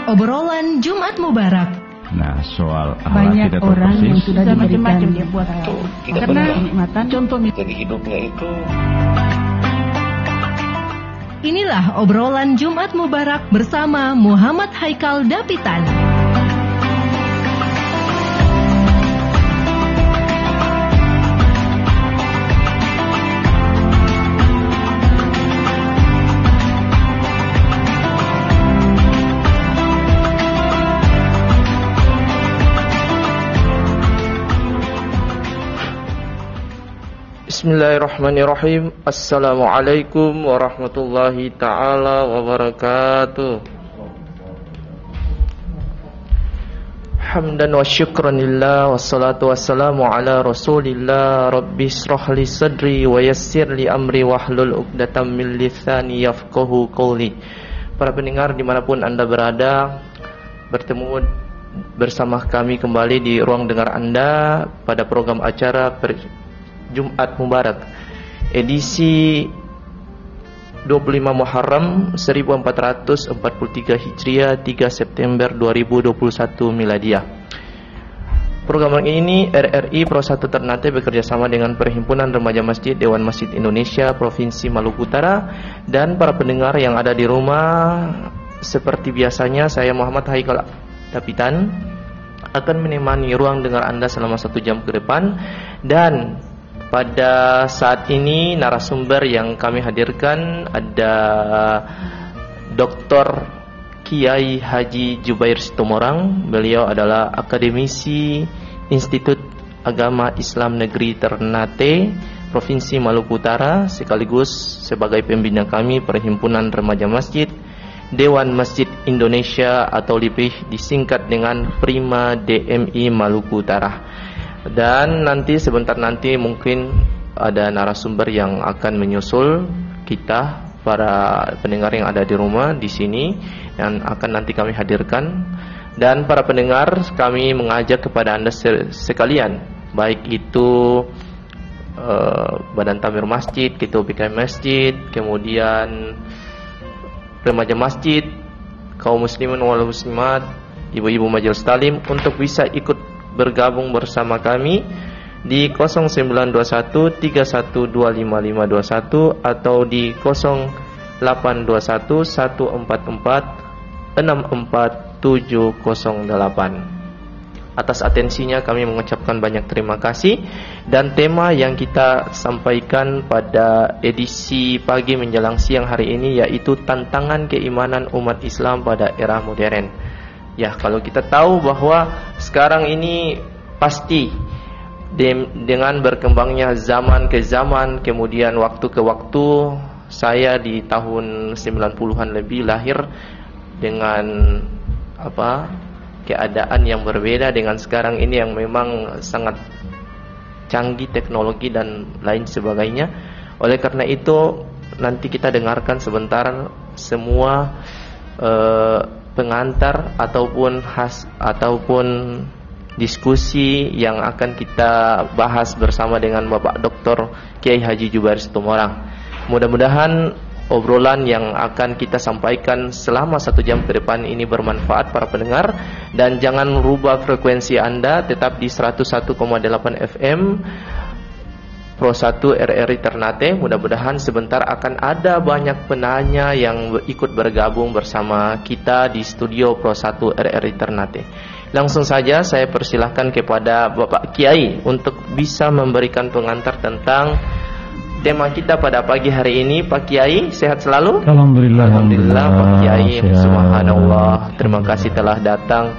Obrolan Jumat Mubarak. Nah, soal banyak orang yang sudah diberikan dia buat karena kenikmatan contoh jadi hidupnya itu. Inilah obrolan Jumat Mubarak bersama Muhammad Haikal Dapitan. Bismillahirrahmanirrahim. Assalamualaikum warahmatullahi ta'ala wabarakatuh. Hamdan wa syukran lillah, wassalatu wassalamu ala rasulillah. Rabbi israh li sadri wa yassir li amri wahlul uqdatam min lisani yafqahu qawli. Para pendengar dimanapun Anda berada, bertemu bersama kami kembali di ruang dengar Anda pada program acara Jumat Mubarak edisi 25 Muharram 1443 Hijriah, 3 September 2021 Miladiah. Program ini RRI Pro 1 Ternate bekerjasama dengan Perhimpunan Remaja Masjid Dewan Masjid Indonesia Provinsi Maluku Utara. Dan para pendengar yang ada di rumah, seperti biasanya saya Muhammad Haikal Dapitan akan menemani ruang dengar Anda selama 1 jam ke depan. Dan pada saat ini narasumber yang kami hadirkan ada Dr. Kiai Haji Jubair Situmorang. Beliau adalah akademisi Institut Agama Islam Negeri Ternate, Provinsi Maluku Utara, sekaligus sebagai pembina kami Perhimpunan Remaja Masjid Dewan Masjid Indonesia atau lebih disingkat dengan Prima DMI Maluku Utara. Dan nanti sebentar nanti mungkin ada narasumber yang akan menyusul kita, para pendengar yang ada di rumah di sini yang akan nanti kami hadirkan. Dan para pendengar, kami mengajak kepada Anda sekalian, baik itu Badan Tamir Masjid, Ketua BKM Masjid, kemudian remaja masjid, kaum muslimin wal muslimat, ibu-ibu majelis talim, untuk bisa ikut bergabung bersama kami di 0921 31255521 atau di 0821 144 64708. Atas atensinya kami mengucapkan banyak terima kasih. Dan tema yang kita sampaikan pada edisi pagi menjelang siang hari ini yaitu tantangan keimanan umat Islam pada era modern. Ya, kalau kita tahu bahwa sekarang ini pasti dengan berkembangnya zaman ke zaman, kemudian waktu ke waktu, saya di tahun 90-an lebih lahir dengan keadaan yang berbeda dengan sekarang ini yang memang sangat canggih teknologi dan lain sebagainya. Oleh karena itu nanti kita dengarkan sebentar semua pengantar ataupun diskusi yang akan kita bahas bersama dengan Bapak Dr. Kiai Haji Jubair Situmorang. Mudah-mudahan obrolan yang akan kita sampaikan selama 1 jam ke depan ini bermanfaat para pendengar. Dan jangan rubah frekuensi Anda, tetap di 101,8 FM Pro 1 RRI Ternate. Mudah-mudahan sebentar akan ada banyak penanya yang ikut bergabung bersama kita di studio Pro 1 RRI Ternate. Langsung saja saya persilahkan kepada Bapak Kiai untuk bisa memberikan pengantar tentang tema kita pada pagi hari ini. Pak Kiai, sehat selalu? Alhamdulillah Pak Kiai, subhanallah. Terima kasih telah datang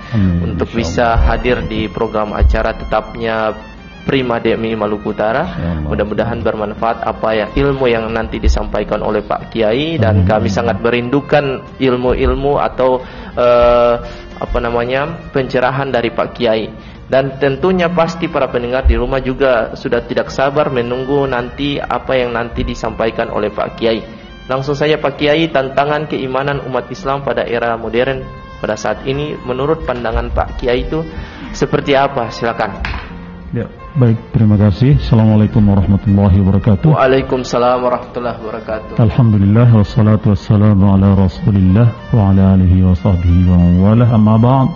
untuk bisa hadir di program acara tetapnya Prima DMI Maluku Utara. Mudah-mudahan bermanfaat ilmu yang nanti disampaikan oleh Pak Kiai. Dan kami sangat merindukan ilmu-ilmu atau pencerahan dari Pak Kiai. Dan tentunya pasti para pendengar di rumah juga sudah tidak sabar menunggu nanti apa yang nanti disampaikan oleh Pak Kiai. Langsung saja Pak Kiai, tantangan keimanan umat Islam pada era modern pada saat ini menurut pandangan Pak Kiai itu seperti apa? Silakan. Ya, baik, terima kasih. Assalamualaikum warahmatullahi wabarakatuh. Waalaikumsalam warahmatullahi wabarakatuh. Alhamdulillah, wassalatu wassalamu ala rasulillah wa ala alihi wa sahbihi wa wala, amma ba'd.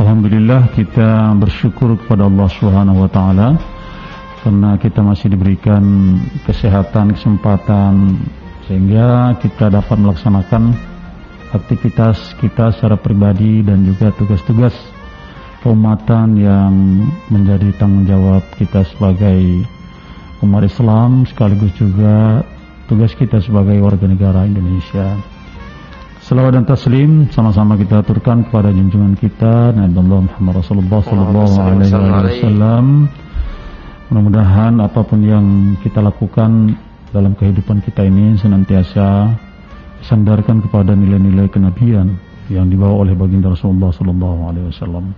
Alhamdulillah, kita bersyukur kepada Allah Subhanahu wa ta'ala karena kita masih diberikan kesehatan, kesempatan sehingga kita dapat melaksanakan aktivitas kita secara pribadi dan juga tugas-tugas keumatan yang menjadi tanggung jawab kita sebagai umat Islam, sekaligus juga tugas kita sebagai warga negara Indonesia. Selawat dan taslim sama-sama kita aturkan kepada junjungan kita Nabi Muhammad Rasulullah sallallahu alaihi wasallam. Mudah-mudahan apapun yang kita lakukan dalam kehidupan kita ini senantiasa sandarkan kepada nilai-nilai kenabian yang dibawa oleh baginda Rasulullah sallallahu alaihi wasallam.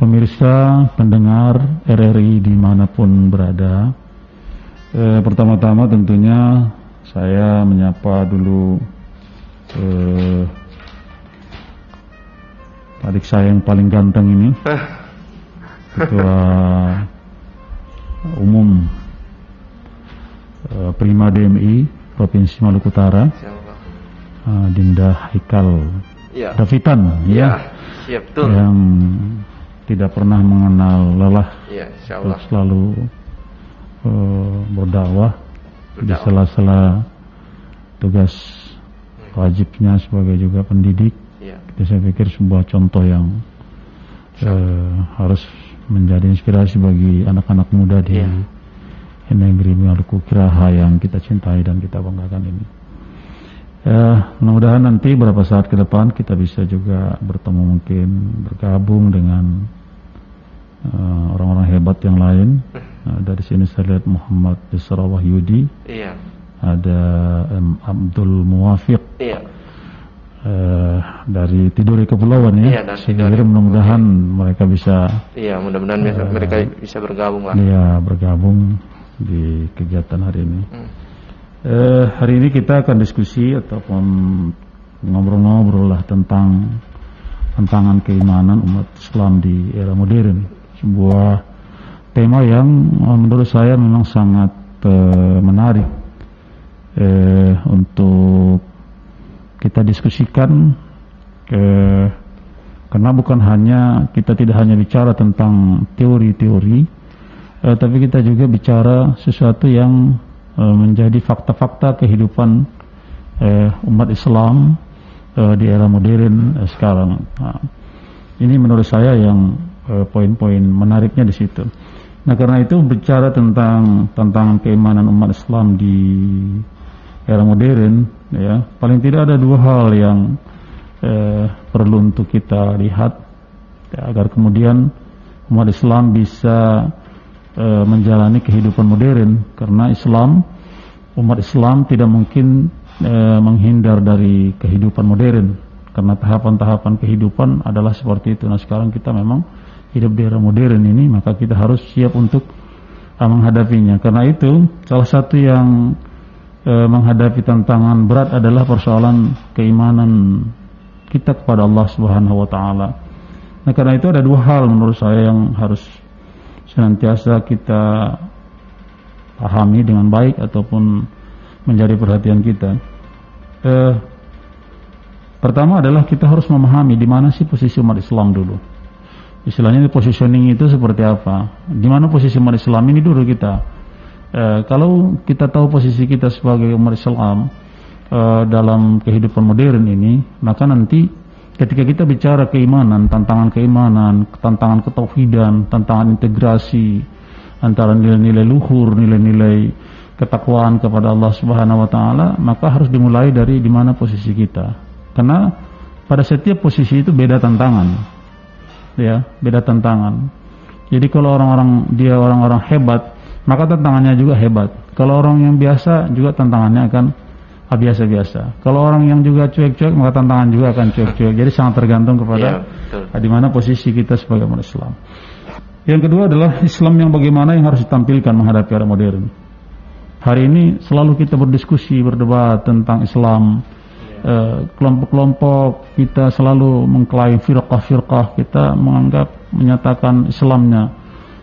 Pemirsa, pendengar RRI dimanapun berada, pertama-tama tentunya saya menyapa dulu adik saya yang paling ganteng ini, Ketua Umum Prima DMI Provinsi Maluku Utara, Dinda Haikal Davitan, ya. Siap, betul. Yang tidak pernah mengenal lelah, selalu berdakwah di sela-sela tugas wajibnya sebagai juga pendidik. Itu saya pikir sebuah contoh yang harus menjadi inspirasi bagi anak-anak muda di negeri Maluku Kiraha yang kita cintai dan kita banggakan ini. Mudah-mudahan nanti beberapa saat ke depan kita bisa juga bertemu, mungkin bergabung dengan orang-orang hebat yang lain. Dari sini saya lihat Muhammad Isra Wahyudi, ada Abdul Muwafiq, dari Tidore Kepulauan, ya. Saya kira mudah-mudahan mereka bisa, mudah-mudahan mereka bisa bergabung lah. Iya, bergabung di kegiatan hari ini. Hari ini kita akan diskusi ataupun ngobrol-ngobrol lah tentang tantangan keimanan umat Islam di era modern. Sebuah tema yang menurut saya memang sangat menarik untuk kita diskusikan, karena bukan hanya kita tidak hanya bicara tentang teori-teori, tapi kita juga bicara sesuatu yang menjadi fakta-fakta kehidupan umat Islam di era modern sekarang. Ini menurut saya yang poin-poin menariknya di situ. Nah, karena itu bicara tentang tantangan keimanan umat Islam di era modern, ya, paling tidak ada dua hal yang perlu untuk kita lihat, ya, agar kemudian umat Islam bisa menjalani kehidupan modern. Karena umat Islam tidak mungkin menghindar dari kehidupan modern, karena tahapan-tahapan kehidupan adalah seperti itu. Nah, sekarang kita memang hidup di era modern ini, maka kita harus siap untuk menghadapinya. Karena itu salah satu yang menghadapi tantangan berat adalah persoalan keimanan kita kepada Allah Subhanahu wa ta'ala. Nah, karena itu ada dua hal menurut saya yang harus senantiasa kita pahami dengan baik ataupun menjadi perhatian kita. Pertama adalah kita harus memahami di mana sih posisi umat Islam dulu. Istilahnya positioning itu seperti apa? Di mana posisi umat Islam ini dulu kita. Kalau kita tahu posisi kita sebagai umat Islam dalam kehidupan modern ini, maka nanti ketika kita bicara keimanan, tantangan ketauhidan, tantangan integrasi antara nilai-nilai luhur, nilai-nilai ketakwaan kepada Allah Subhanahu wa taala, maka harus dimulai dari di mana posisi kita. Karena pada setiap posisi itu beda tantangan. Ya, beda tantangan. Jadi kalau orang-orang hebat, maka tantangannya juga hebat. Kalau orang yang biasa juga tantangannya akan biasa-biasa. Kalau orang yang juga cuek-cuek, maka tantangan juga akan cuek-cuek. Jadi sangat tergantung kepada di mana posisi kita sebagai umat Islam. Yang kedua adalah Islam yang bagaimana yang harus ditampilkan menghadapi era modern. Hari ini selalu kita berdiskusi, berdebat tentang Islam kelompok-kelompok kita selalu mengklaim firqah-firqah, kita menyatakan Islamnya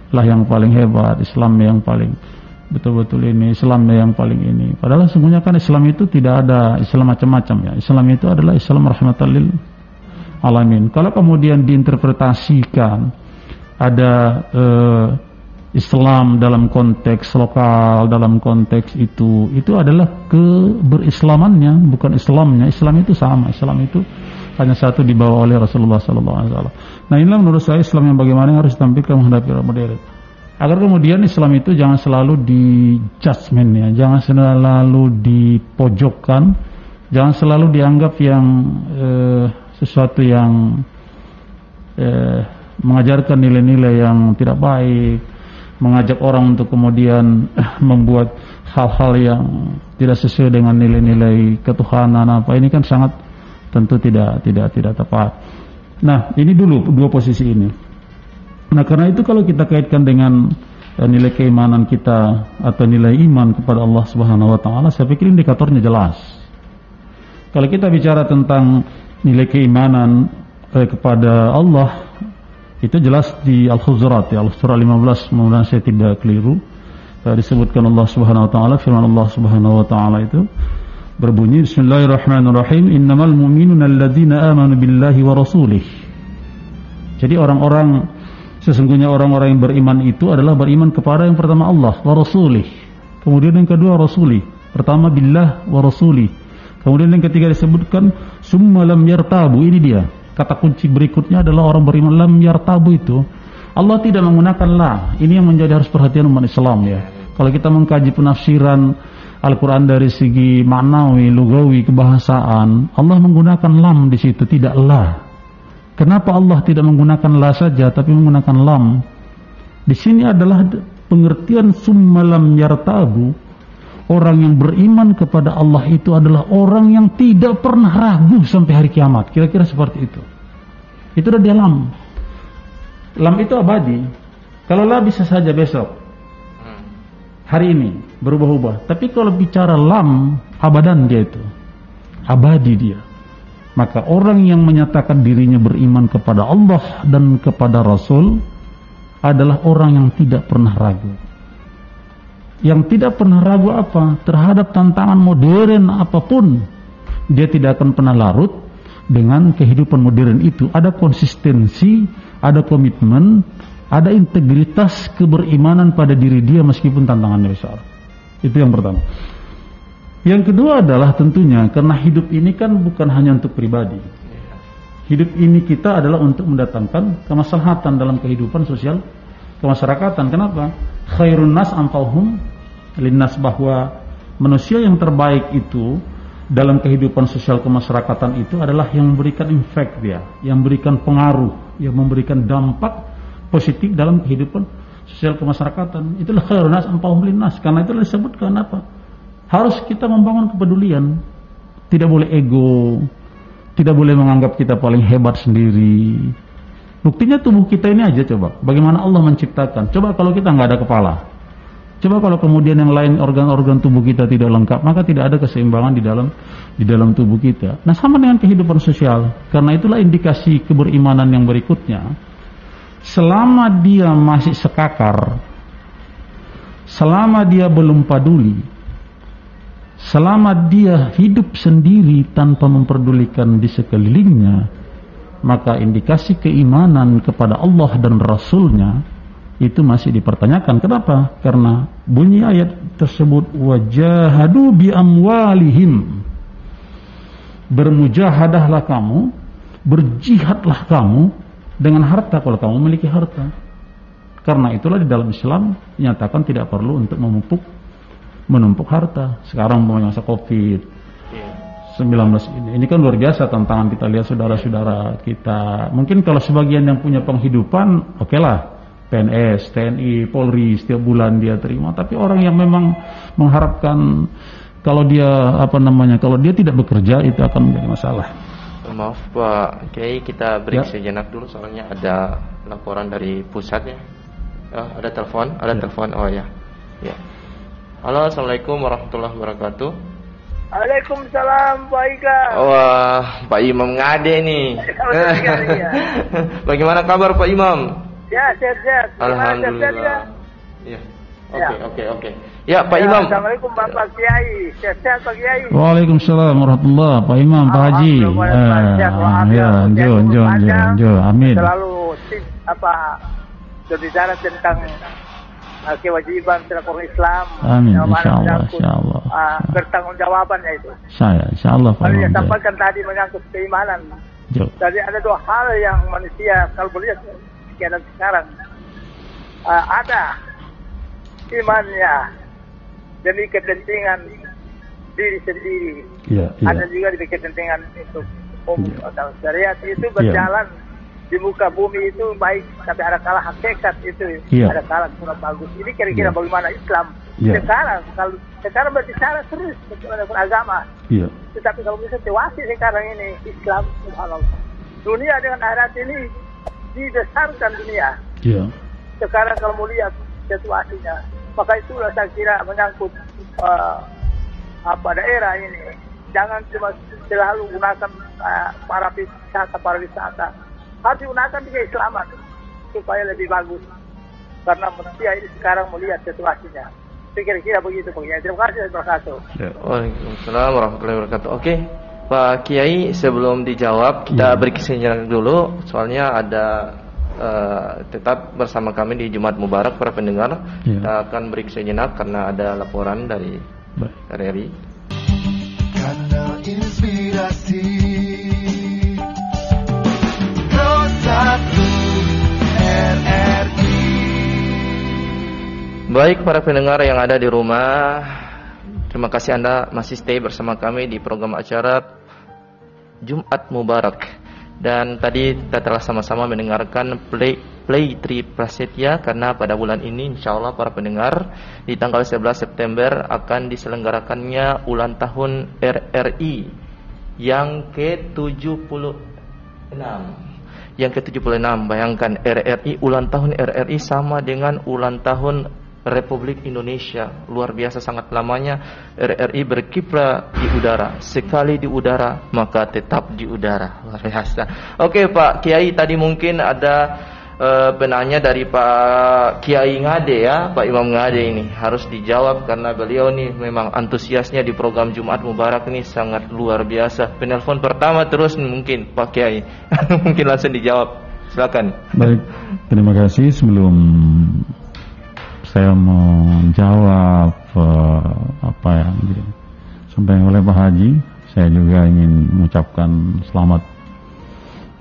lah yang paling hebat, Islamnya yang paling betul-betul ini, Islamnya yang paling ini. Padahal sesungguhnya kan Islam itu tidak ada Islam macam-macam ya. Islam itu adalah Islam rahmatan lil alamin. Kalau kemudian diinterpretasikan ada Islam dalam konteks lokal, dalam konteks itu adalah keberislamannya, bukan Islamnya. Islam itu sama, Islam itu hanya satu dibawa oleh Rasulullah SAW. Nah, inilah menurut saya Islam yang bagaimana yang harus ditampilkan menghadapi era modern. Agar kemudian Islam itu jangan selalu di judgment ya, jangan selalu dipojokkan, jangan selalu dianggap yang sesuatu yang mengajarkan nilai-nilai yang tidak baik, mengajak orang untuk kemudian membuat hal-hal yang tidak sesuai dengan nilai-nilai ketuhanan apa. Ini kan sangat tentu tidak tepat. Nah, ini dulu dua posisi ini. Nah, karena itu kalau kita kaitkan dengan nilai keimanan kita atau nilai iman kepada Allah Subhanahu wa taala, saya pikir indikatornya jelas. Kalau kita bicara tentang nilai keimanan kepada Allah, itu jelas di Al-Hujurat ya, Al-Surah 15, mudah-mudahan saya tidak keliru. Disebutkan Allah Subhanahu wa taala, firman Allah Subhanahu wa taala itu berbunyi Bismillahirrahmanirrahim, innamal mu'minuna alladzina amanu billahi wa rasulih. Jadi sesungguhnya orang-orang yang beriman itu adalah beriman kepada yang pertama Allah wa rasulih, kemudian yang kedua rasuli, pertama billah wa rasuli, kemudian yang ketiga disebutkan summa lam yartabu. Ini dia kata kunci berikutnya adalah orang beriman lam yartabu itu Allah tidak menggunakan la. Ini yang menjadi harus perhatian umat Islam ya. Kalau kita mengkaji penafsiran Al-Quran dari segi maknawi, lugawi, kebahasaan, Allah menggunakan lam di situ, tidak la. Kenapa Allah tidak menggunakan la saja tapi menggunakan lam? Di sini adalah pengertian summa lam yartabu. Orang yang beriman kepada Allah itu adalah orang yang tidak pernah ragu sampai hari kiamat. Kira-kira seperti itu. Itu udah dia lam. Lam itu abadi. Kalau la bisa saja besok, hari ini berubah-ubah. Tapi kalau bicara lam, abadan dia itu, abadi dia. Maka orang yang menyatakan dirinya beriman kepada Allah dan kepada Rasul adalah orang yang tidak pernah ragu. Yang tidak pernah ragu apa? Terhadap tantangan modern apapun, dia tidak akan pernah larut dengan kehidupan modern itu. Ada konsistensi, ada komitmen, ada integritas keberimanan pada diri dia meskipun tantangannya besar. Itu yang pertama. Yang kedua adalah tentunya karena hidup ini kan bukan hanya untuk pribadi. Hidup ini kita adalah untuk mendatangkan kemaslahatan dalam kehidupan sosial kemasyarakatan. Kenapa? Khairun nas anfa'uhum linnas, bahwa manusia yang terbaik itu dalam kehidupan sosial kemasyarakatan itu adalah yang memberikan impact dia, yang memberikan pengaruh, yang memberikan dampak positif dalam kehidupan sosial kemasyarakatan. Itulah khairun nas anfa'uhum linnas. Karena itulah disebutkan apa? Harus kita membangun kepedulian. Tidak boleh ego, tidak boleh menganggap kita paling hebat sendiri. Buktinya tubuh kita ini aja coba, bagaimana Allah menciptakan. Coba kalau kita nggak ada kepala, coba kalau kemudian yang lain organ-organ tubuh kita tidak lengkap, maka tidak ada keseimbangan di dalam tubuh kita. Nah, sama dengan kehidupan sosial. Karena itulah indikasi keberimanan yang berikutnya. Selama dia masih sekakar, selama dia belum peduli, selama dia hidup sendiri tanpa memperdulikan di sekelilingnya, maka indikasi keimanan kepada Allah dan Rasulnya itu masih dipertanyakan. Kenapa? Karena bunyi ayat tersebut wajahadu bi amwalihim, bermujahadahlah kamu, berjihadlah kamu dengan harta kalau kamu memiliki harta. Karena itulah di dalam Islam dinyatakan tidak perlu untuk menumpuk harta. Sekarang masa COVID-19 ini kan luar biasa tantangan. Kita lihat saudara-saudara kita, mungkin kalau sebagian yang punya penghidupan oke lah, PNS, TNI, Polri setiap bulan dia terima. Tapi orang yang memang mengharapkan kalau dia kalau dia tidak bekerja itu akan menjadi masalah. Maaf Pak Kiai, kita break sejenak dulu soalnya ada laporan dari pusat ya. Ada telepon, telepon. Oh ya. Ya. Halo, assalamualaikum warahmatullahi wabarakatuh. Waalaikumsalam Pak Ika. Wah, Pak Imam ngade nih. Bagaimana kabar Pak Imam? Ya, sehat-sehat. Alhamdulillah. Ya. Oke. Ya, Pak Imam. Assalamualaikum Bapak Kiai. Sehat-sehat Pak Kiai. Waalaikumsalam warahmatullahi. Pak Imam, Pak Haji. Jo. Amin. Selalu berbicara tentang kewajiban selaku Islam. Amin. Insyaallah. Bertanggungjawabannya itu. Insyaallah. Kalau yang sampaikan tadi menyangkut keimanan. Jadi ada dua hal yang manusia kalau melihat keadaan sekarang ada imannya demi kepentingan diri sendiri. Ada juga demi kepentingan untuk atau syariat itu berjalan di muka bumi itu baik, tapi ada kalah hakikat itu ada kalah kurang bagus. Ini kira-kira bagaimana Islam sekarang? Kalau sekarang berbicara terus beragama, tetapi kalau bisa situasi sekarang ini Islam, subhanallah, dunia dengan akhirat ini dibesarkan dunia. Sekarang kalau melihat situasinya, maka itulah saya kira menyangkut daerah ini, jangan cuma selalu gunakan para wisata. Harus digunakan juga keislaman supaya lebih bagus, karena manusia ini sekarang melihat situasinya. Kira-kira begitu Pak Kiai. Terima kasih wabarakatuh. Waalaikumsalam warahmatullahi wabarakatuh. Oke, Pak Kiai, sebelum dijawab kita beri kesenjangan dulu, soalnya ada tetap bersama kami di Jumat Mubarak para pendengar. Kita akan beri kesenjangan karena ada laporan dari RRI. Kanal Inspirasi RRI. Baik para pendengar yang ada di rumah, terima kasih Anda masih stay bersama kami di program acara Jumat Mubarak. Dan tadi kita telah sama-sama mendengarkan Play Tri Prasetya, karena pada bulan ini insya Allah para pendengar di tanggal 11 September akan diselenggarakannya ulang tahun RRI yang ke-76. Yang ke-76, bayangkan RRI, ulang tahun RRI sama dengan ulang tahun Republik Indonesia. Luar biasa sangat lamanya RRI berkiprah di udara. Sekali di udara, maka tetap di udara. Luar biasa. Oke Pak Kiai, tadi mungkin ada penanya dari Pak Kiai Ngade ya, Pak Imam Ngade ini harus dijawab karena beliau nih memang antusiasnya di program Jumat Mubarak ini sangat luar biasa. Penelpon pertama terus mungkin Pak Kiai. Mungkin langsung dijawab. Silakan. Baik, terima kasih. Sebelum saya menjawab apa yang disampaikan oleh Pak Haji, saya juga ingin mengucapkan selamat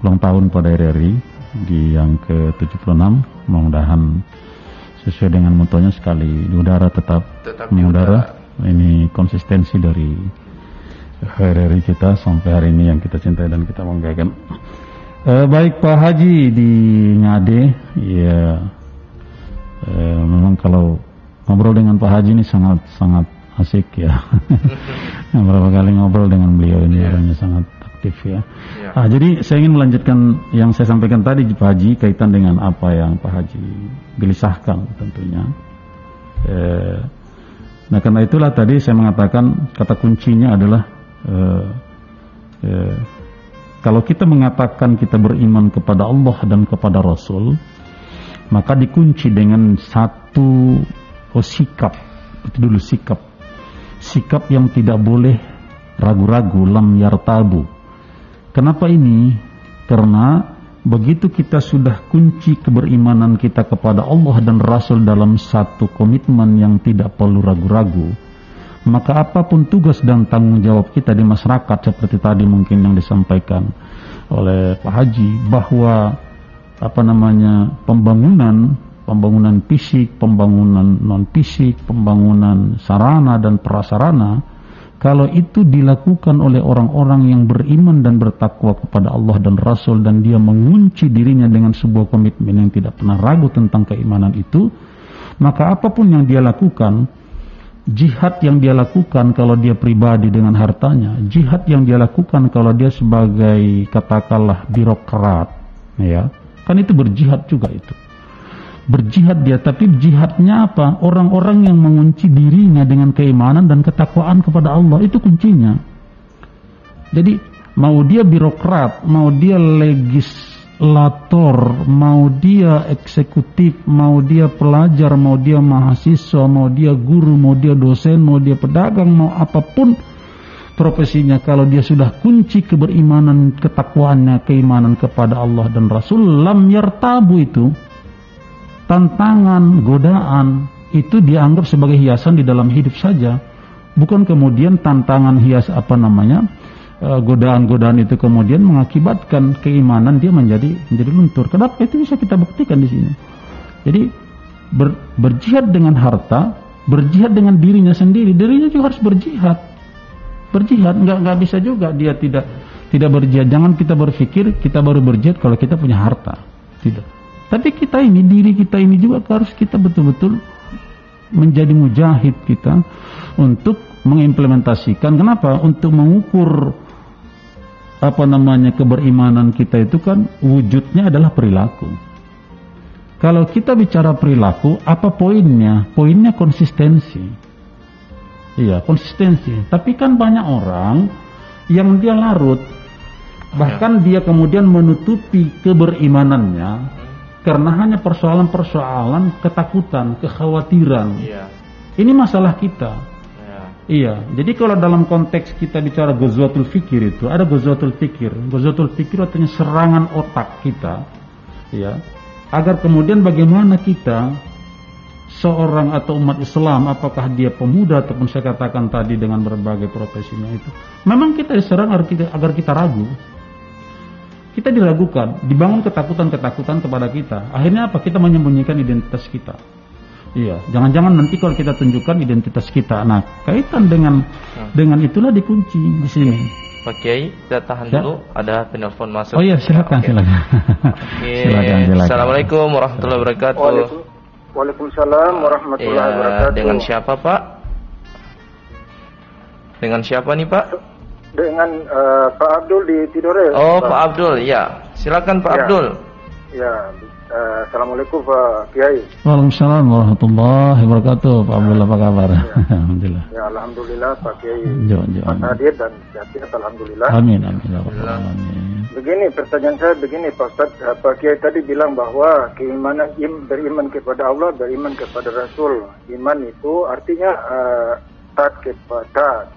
ulang tahun pada RRI di yang ke-76. Mudah-mudahan sesuai dengan motonya, sekali di udara tetap mengudara. Ini konsistensi dari RRI kita sampai hari ini yang kita cintai dan kita banggakan. Baik Pak Haji di Ngade, ya memang kalau ngobrol dengan Pak Haji ini sangat asik ya. Beberapa kali ngobrol dengan beliau ini orangnya sangat aktif ya. Jadi saya ingin melanjutkan yang saya sampaikan tadi Pak Haji kaitan dengan apa yang Pak Haji gelisahkan tentunya. Nah karena itulah tadi saya mengatakan kata kuncinya adalah kalau kita mengatakan kita beriman kepada Allah dan kepada Rasul, maka dikunci dengan satu sikap. Itu dulu sikap yang tidak boleh ragu-ragu, lam yartabu. Kenapa ini? Karena begitu kita sudah kunci keberimanan kita kepada Allah dan Rasul dalam satu komitmen yang tidak perlu ragu-ragu, maka apapun tugas dan tanggung jawab kita di masyarakat, seperti tadi mungkin yang disampaikan oleh Pak Haji, bahwa pembangunan fisik, pembangunan non fisik, pembangunan sarana dan prasarana, kalau itu dilakukan oleh orang-orang yang beriman dan bertakwa kepada Allah dan Rasul, dan dia mengunci dirinya dengan sebuah komitmen yang tidak pernah ragu tentang keimanan itu, maka apapun yang dia lakukan, jihad yang dia lakukan kalau dia pribadi dengan hartanya, jihad yang dia lakukan kalau dia sebagai katakanlah birokrat, ya kan itu berjihad juga itu. berjihad dia, tapi jihadnya apa? Orang-orang yang mengunci dirinya dengan keimanan dan ketakwaan kepada Allah, itu kuncinya. Jadi mau dia birokrat, mau dia legislator, mau dia eksekutif, mau dia pelajar, mau dia mahasiswa, mau dia guru, mau dia dosen, mau dia pedagang, mau apapun profesinya, kalau dia sudah kunci keberimanan, ketakwaannya, keimanan kepada Allah dan Rasul, lam yartabu, itu tantangan, godaan itu dianggap sebagai hiasan di dalam hidup saja, bukan kemudian tantangan hias godaan-godaan itu kemudian mengakibatkan keimanan dia menjadi luntur. Kenapa? Itu bisa kita buktikan di sini. Jadi berjihad dengan harta, berjihad dengan dirinya sendiri, dirinya juga harus berjihad. Nggak bisa juga dia tidak berjihad. Jangan kita berpikir kita baru berjihad kalau kita punya harta. Tidak. Tapi kita ini, diri kita ini juga harus kita betul-betul menjadi mujahid kita untuk mengimplementasikan. Kenapa? Untuk mengukur keberimanan kita itu kan wujudnya adalah perilaku. Kalau kita bicara perilaku, apa poinnya? Poinnya konsistensi. Iya, konsistensi. Tapi kan banyak orang yang dia larut, bahkan dia kemudian menutupi keberimanannya karena hanya persoalan-persoalan ketakutan, kekhawatiran. Ini masalah kita. Iya, jadi kalau dalam konteks kita bicara ghazwatul fikir, itu ada ghazwatul fikir. Ghazwatul fikir artinya serangan otak kita, ya, agar kemudian bagaimana kita, seorang atau umat Islam, apakah dia pemuda ataupun saya katakan tadi dengan berbagai profesinya itu, memang kita diserang agar kita ragu. Kita diragukan, dibangun ketakutan-ketakutan kepada kita. Akhirnya apa? Kita menyembunyikan identitas kita. Iya, jangan-jangan nanti kalau kita tunjukkan identitas kita. Nah, kaitan dengan itulah dikunci di sini. Pak Kiai, kita tahan dulu. Ada penelpon masuk. Oh iya, silakan. Silakan. Assalamualaikum warahmatullahi wabarakatuh. Waalaikumsalam warahmatullahi wabarakatuh. Dengan siapa, Pak? Dengan siapa nih, Pak? Dengan Pak Abdul di Tidore. Oh, Pak Abdul, ya. Silakan Pak Abdul. Ya, Assalamualaikum Pak Kiai. Waalaikumsalam warahmatullahi wabarakatuh. Pak Abdul, apa kabar? Ya. Alhamdulillah. Ya, alhamdulillah Pak Kiai. Mas hadir dan sehat, alhamdulillah. Amin. Begini, pertanyaan saya begini Pak Ustaz. Pak Kiai tadi bilang bahwa keimanan, beriman kepada Allah, beriman kepada Rasul. Iman itu artinya taat kepada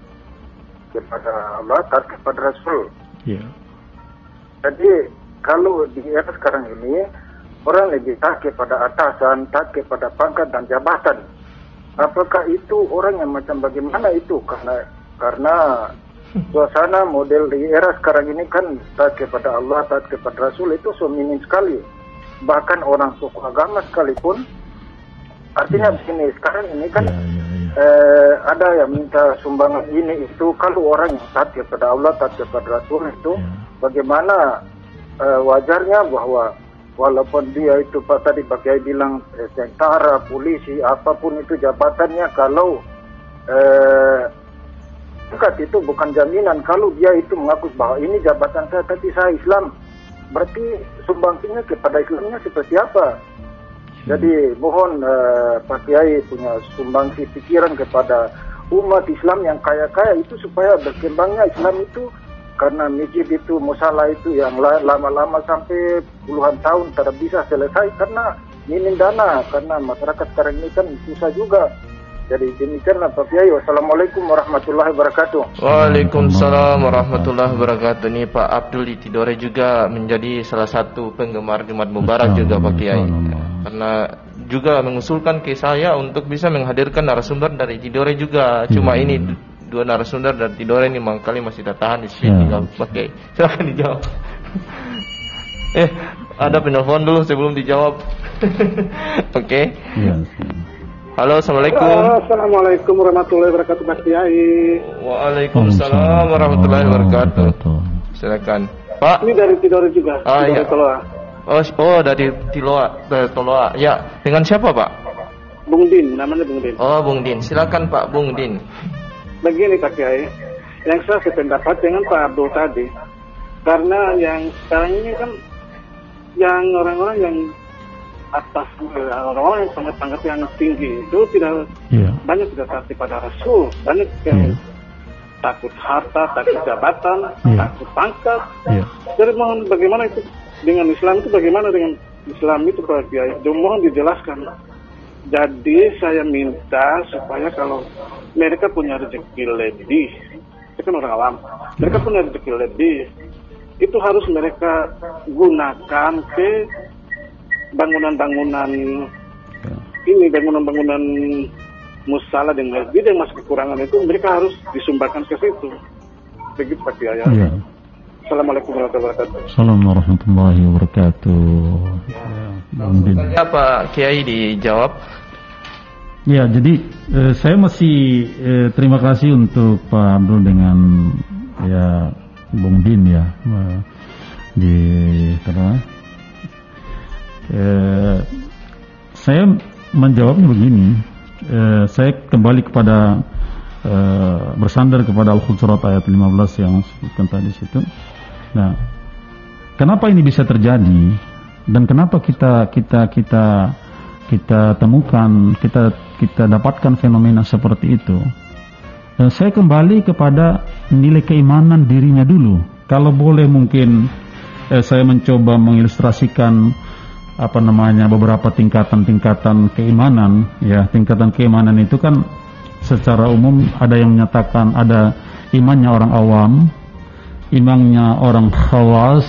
Allah, taat kepada Rasul. Iya. Jadi kalau di era sekarang ini orang lebih taat kepada atasan, taat kepada pangkat dan jabatan. Apakah itu orang yang macam bagaimana itu? Karena suasana model di era sekarang ini kan taat kepada Allah, taat kepada Rasul itu minim sekali. Bahkan orang suku agama sekalipun. Artinya begini, sekarang ini kan ada yang minta sumbangan ini itu. Kalau orang yang taat kepada Allah, taat kepada Rasul itu, bagaimana wajarnya bahwa walaupun dia itu Pak tadi Pak Kiai bilang tentara, polisi, apapun itu jabatannya, kalau itu bukan jaminan. Kalau dia itu mengaku bahwa ini jabatan saya tapi saya Islam, berarti sumbangsinya kepada Islamnya seperti apa? Jadi mohon Pak Kiai punya sumbangsi pikiran kepada umat Islam yang kaya-kaya itu supaya berkembangnya Islam itu. Karena masjid itu, musalah itu yang lama-lama sampai puluhan tahun tidak bisa selesai karena minim dana. Karena masyarakat sekarang ini kan susah juga. Jadi demikianlah Pak Kiai. Wassalamualaikum warahmatullahi wabarakatuh. Waalaikumsalam warahmatullahi wabarakatuh. Ini Pak Abdul di Tidore juga menjadi salah satu penggemar Jumat Mubarak juga Pak Kiai. Karena juga mengusulkan ke saya untuk bisa menghadirkan narasumber dari Tidore juga. Cuma ini dua narasumber dari Tidore ini mangkali masih tertahan di sini. Oke, silakan dijawab. Ada penelpon dulu sebelum dijawab. Oke. Halo, assalamualaikum. Assalamualaikum warahmatullahi wabarakatuh Pak Kiai. Waalaikumsalam warahmatullahi wabarakatuh. Silakan, Pak. Ini dari Tidore juga. Iya. Oh, dari Toloa. Ya, dengan siapa Pak? Bung Din, namanya Bung Din. Oh, Bung Din. Silakan Pak Bung Din. Begini Pak Kiai, yang saya sependapat dengan Pak Abdul tadi, karena yang sekarang ini kan yang orang-orang yang atas orang-orang yang pangkat yang tinggi itu tidak banyak tidak taati pada Rasul, banyak yang takut harta, takut jabatan, takut pangkat. Jadi mohon bagaimana itu dengan Islam itu, bagaimana dengan Islam itu Pak Kiai? Mohon dijelaskan. Jadi saya minta supaya kalau mereka punya rezeki lebih, itu kan orang awam, mereka punya rezeki lebih, itu harus mereka gunakan ke bangunan-bangunan ini, bangunan-bangunan musala dan masjid yang masih kekurangan itu mereka harus disumbangkan ke situ. Begitu Pak Kiai. Assalamualaikum warahmatullahi wabarakatuh. Assalamualaikum warahmatullahi wabarakatuh. Apa Kiai dijawab? Ya, jadi saya masih terima kasih untuk Pak Abdul dengan ya Bung Din ya di saya menjawabnya begini. Saya kembali kepada bersandar kepada Al-Hujurat ayat 15 yang disebutkan tadi situ. Nah, kenapa ini bisa terjadi dan kenapa kita temukan, kita dapatkan fenomena seperti itu? Saya kembali kepada nilai keimanan dirinya dulu. Kalau boleh mungkin saya mencoba mengilustrasikan beberapa tingkatan keimanan. Ya, tingkatan keimanan itu kan secara umum ada yang menyatakan ada imannya orang awam, imannya orang khawas,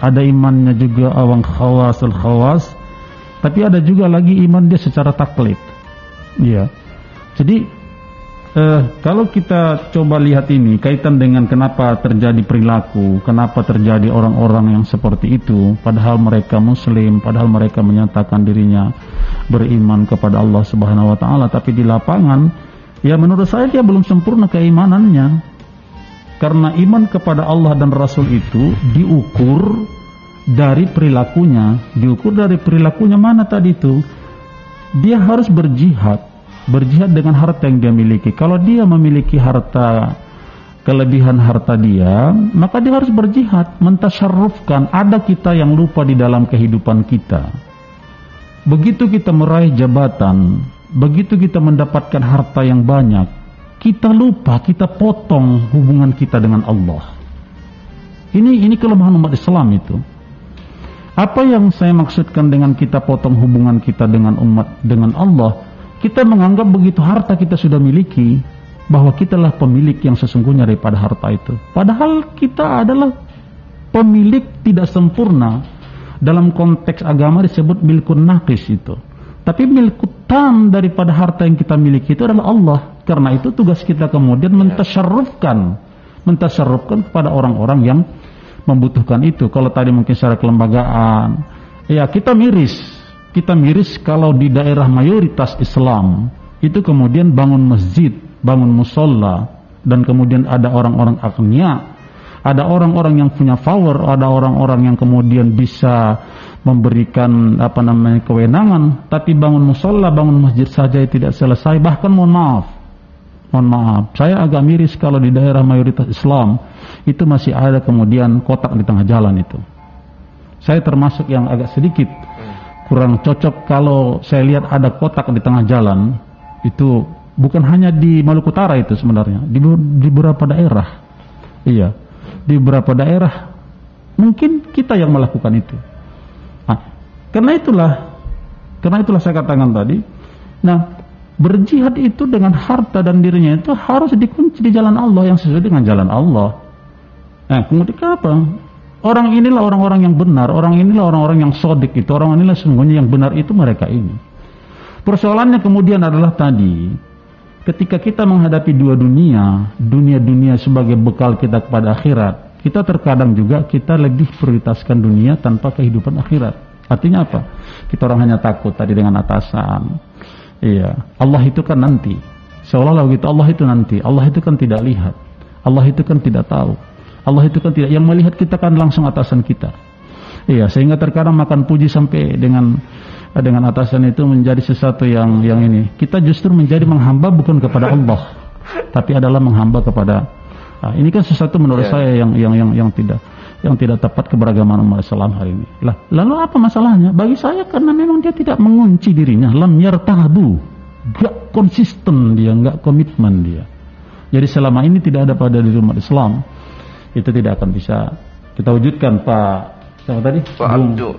ada imannya juga orang khawasul khawas, tapi ada juga lagi iman dia secara taklid. Ya, jadi kalau kita coba lihat ini kaitan dengan kenapa terjadi perilaku, kenapa terjadi orang-orang yang seperti itu, padahal mereka Muslim, padahal mereka menyatakan dirinya beriman kepada Allah Subhanahu Wa Taala, tapi di lapangan, ya menurut saya dia belum sempurna keimanannya, karena iman kepada Allah dan Rasul itu diukur dari perilakunya, mana tadi itu? Dia harus berjihad dengan harta yang dia miliki. Kalau dia memiliki harta, kelebihan harta dia, maka dia harus berjihad, mentasyarrufkan. Ada kita yang lupa di dalam kehidupan kita. Begitu kita meraih jabatan, begitu kita mendapatkan harta yang banyak, kita lupa, kita potong hubungan kita dengan Allah. Ini kelemahan umat Islam itu. Apa yang saya maksudkan dengan kita potong hubungan kita dengan Allah? Kita menganggap begitu harta kita sudah miliki, bahwa kitalah pemilik yang sesungguhnya daripada harta itu. Padahal kita adalah pemilik tidak sempurna. Dalam konteks agama disebut milkun naqis itu. Tapi milkut tam daripada harta yang kita miliki itu adalah Allah. Karena itu tugas kita kemudian mentasyarrufkan kepada orang-orang yang membutuhkan itu. Kalau tadi mungkin secara kelembagaan, ya kita miris kalau di daerah mayoritas Islam itu kemudian bangun masjid, bangun musola, dan kemudian ada orang-orang agnia, ada orang-orang yang punya power, ada orang-orang yang kemudian bisa memberikan kewenangan, tapi bangun musola, bangun masjid saja tidak selesai. Bahkan mohon maaf, saya agak miris kalau di daerah mayoritas Islam itu masih ada kemudian kotak di tengah jalan itu. Saya termasuk yang agak sedikit kurang cocok kalau saya lihat ada kotak di tengah jalan. Itu bukan hanya di Maluku Utara itu sebenarnya, di beberapa daerah. Iya, di beberapa daerah mungkin kita yang melakukan itu. Karena itulah saya katakan tadi. Nah, berjihad itu dengan harta dan dirinya itu harus dikunci di jalan Allah, yang sesuai dengan jalan Allah. Nah, kemudian apa? Orang inilah orang-orang yang benar, orang inilah orang-orang yang sodik itu, orang inilah sesungguhnya yang benar itu mereka ini. Persoalannya kemudian adalah tadi, ketika kita menghadapi dua dunia sebagai bekal kita kepada akhirat, kita terkadang juga kita lebih prioritaskan dunia tanpa kehidupan akhirat. Artinya apa? Kita orang hanya takut tadi dengan atasan. Iya, Allah itu kan nanti. Seolah-olah begitu, Allah itu nanti. Allah itu kan tidak lihat. Allah itu kan tidak tahu. Allah itu kan tidak, yang melihat kita kan langsung atasan kita. Iya, sehingga terkadang makan puji sampai dengan atasan itu menjadi sesuatu yang ini. Kita justru menjadi menghamba bukan kepada Allah, tapi adalah menghamba kepada ini kan sesuatu menurut saya yang tidak. yang tidak tepat keberagaman umat Islam hari ini. Lalu apa masalahnya? Bagi saya karena memang dia tidak mengunci dirinya, lam yartabu, gak konsisten dia, gak komitmen dia. Jadi selama ini tidak ada pada diri umat Islam, itu tidak akan bisa kita wujudkan, Pak. Siapa tadi?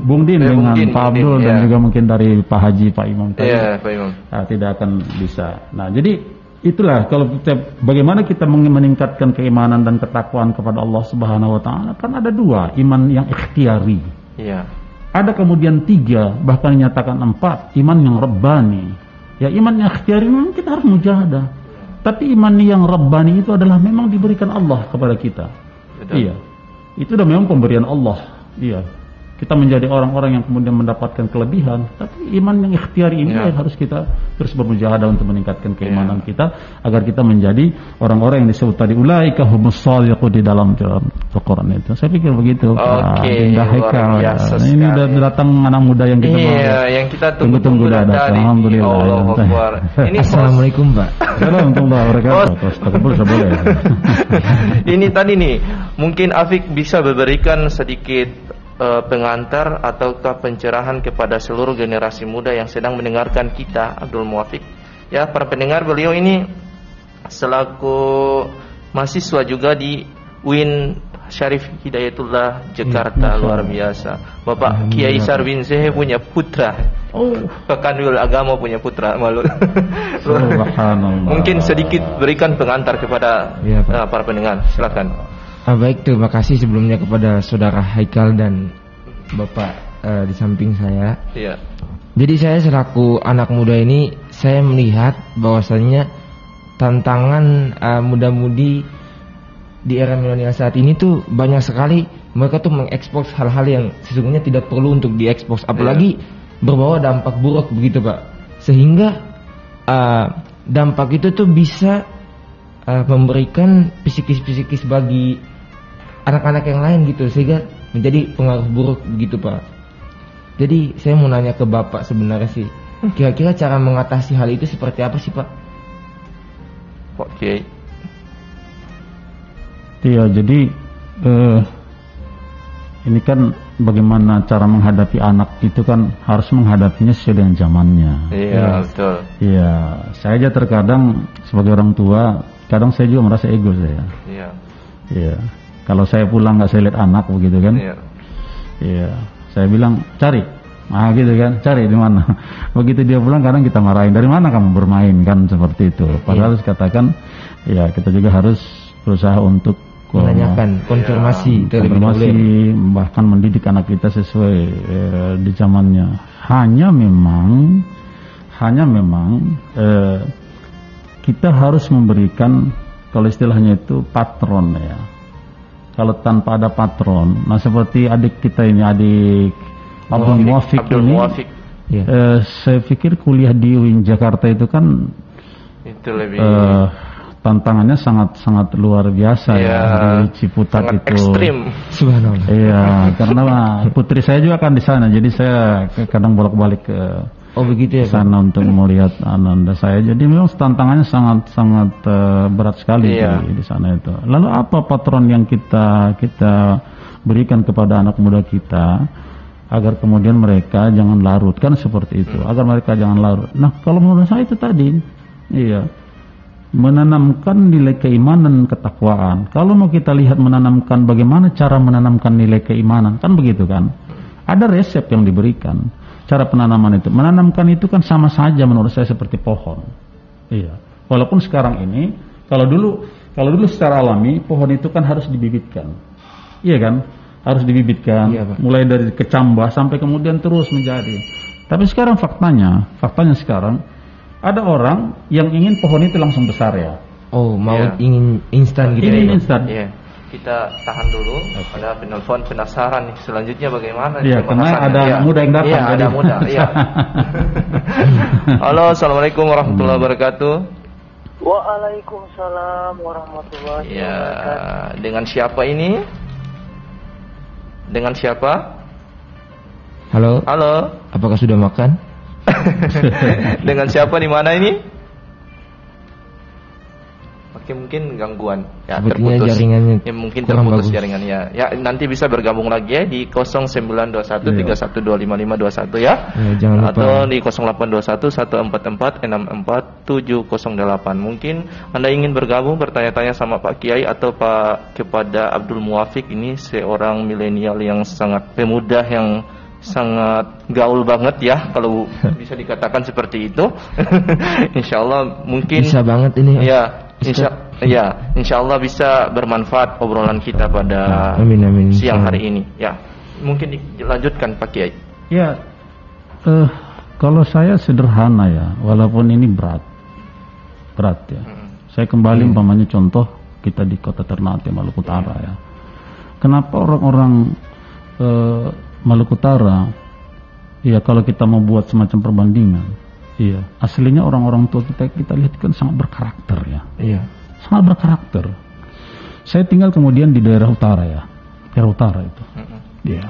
Bung Din dengan Pak Abdul dan juga mungkin dari Pak Haji, Pak Imam tadi. Pak Imam. Nah, tidak akan bisa. Nah, jadi itulah kalau kita, bagaimana kita meningkatkan keimanan dan ketakwaan kepada Allah Subhanahu wa taala, kan ada dua, iman yang ikhtiari. Iya. Ada kemudian 3, bahkan dinyatakan 4, iman yang rabbani. Ya, iman yang ikhtiari memang kita harus mujahadah. Tapi iman yang rabbani itu adalah memang diberikan Allah kepada kita. Betul. Iya. Itu udah memang pemberian Allah. Iya, kita menjadi orang-orang yang kemudian mendapatkan kelebihan, tapi iman yang ikhtiari ini yang harus kita terus bermujahadah untuk meningkatkan keimanan kita, agar kita menjadi orang-orang yang disebut tadi ulaika humus shaliqun di dalam Al-Quran itu. Saya pikir begitu. Oke, luar biasa sekali. Ini udah datang anak muda yang kita yang kita tunggu-tunggu datang. Alhamdulillah. Ini Assalamualaikum, Pak. Assalamualaikum warahmatullahi wabarakatuh. Ini tadi nih, mungkin Afik bisa memberikan sedikit pengantar ataukah pencerahan kepada seluruh generasi muda yang sedang mendengarkan kita, Abdul Muwafiq. Ya, para pendengar, beliau ini selaku mahasiswa juga di UIN Syarif Hidayatullah Jakarta, luar biasa. Bapak Kiai Sarwin Zehe punya putra. Pekanwil Agama punya putra, malu. Mungkin sedikit berikan pengantar kepada para pendengar. Silakan. Baik, terima kasih sebelumnya kepada saudara Haikal dan Bapak di samping saya. Iya. Jadi saya selaku anak muda ini, saya melihat bahwasannya tantangan muda-mudi di era milenial saat ini tuh banyak sekali mereka tuh mengekspos hal-hal yang sesungguhnya tidak perlu untuk diekspos, apalagi berbawa dampak buruk begitu, Pak. Sehingga dampak itu tuh bisa memberikan psikis bagi anak-anak yang lain gitu, sehingga menjadi pengaruh buruk begitu, Pak. Jadi saya mau nanya ke Bapak sebenarnya sih, kira-kira cara mengatasi hal itu seperti apa sih, Pak? Oke. Iya, jadi ini kan bagaimana cara menghadapi anak itu kan harus menghadapinya sesuai dengan zamannya. Iya, betul. Iya, saya aja terkadang sebagai orang tua, kadang saya juga merasa ego saya. Iya. Iya. Kalau saya pulang nggak saya lihat anak begitu kan? Iya. Iya. Saya bilang cari, gitu kan? Cari di mana? Begitu dia pulang kadang kita marahin, dari mana kamu bermain kan seperti itu. Padahal harus katakan, ya kita juga harus berusaha untuk menanyakan, konfirmasi, bahkan mendidik anak kita sesuai di zamannya. Hanya memang kita harus memberikan, kalau istilahnya itu patron ya. Kalau tanpa ada patron, nah seperti adik kita ini, adik Abdul Muwafiq ini, saya pikir kuliah di UIN Jakarta itu kan itu lebih tantangannya sangat luar biasa ya, di Ciputat itu. Ekstrim. Subhanallah. Iya, karena putri saya juga kan di sana, jadi saya kadang bolak-balik ke begitu ya, sana untuk melihat ananda saya. Jadi memang tantangannya sangat berat sekali di sana itu. Lalu apa patron yang kita berikan kepada anak muda kita agar kemudian mereka jangan larut, kan seperti itu, agar mereka jangan larut. Nah, kalau menurut saya itu tadi, menanamkan nilai keimanan, ketakwaan. Kalau mau kita lihat menanamkan, bagaimana cara menanamkan nilai keimanan, kan begitu kan? Ada resep yang diberikan. Cara penanaman itu, menanamkan itu kan sama saja menurut saya seperti pohon. Iya. Walaupun sekarang ini, kalau dulu secara alami pohon itu kan harus dibibitkan. Iya kan? Harus dibibitkan, mulai dari kecambah sampai kemudian terus menjadi. Tapi sekarang faktanya sekarang ada orang yang ingin pohon itu langsung besar ya. Ingin instan gitu. Ingin instan. Iya. Kita tahan dulu. Ada penelpon penasaran nih. Selanjutnya bagaimana? Iya, karena ada muda yang datang. Iya, ada muda. Iya. Halo, assalamualaikum warahmatullahi wabarakatuh. Waalaikumsalam warahmatullahi wabarakatuh. Dengan siapa ini? Dengan siapa? Halo. Halo. Apakah sudah makan? Dengan siapa di mana ini? Oke, mungkin gangguan ya, sebetulnya terputus jaringannya ya, mungkin terputus jaringannya ya. Nanti bisa bergabung lagi ya di 092131255521 ya, jangan lupa. Atau di 082114464708. Mungkin Anda ingin bergabung bertanya-tanya sama Pak Kiai atau Pak kepada Abdul Muwafiq, ini seorang milenial yang sangat pemuda yang sangat gaul banget ya, kalau bisa dikatakan seperti itu. Insya Allah mungkin bisa banget ini ya. Insya Allah bisa bermanfaat obrolan kita pada amin, siang hari ini ya. Mungkin dilanjutkan Pak Kiai. Ya, kalau saya sederhana ya, walaupun ini berat ya. Saya kembali umpamanya contoh kita di Kota Ternate, Maluku Utara ya. Kenapa orang-orang Maluku Utara, ya kalau kita mau buat semacam perbandingan, iya, aslinya orang-orang tua kita lihat kan sangat berkarakter ya, iya, sangat berkarakter. Saya tinggal kemudian di daerah utara ya, daerah utara itu, iya,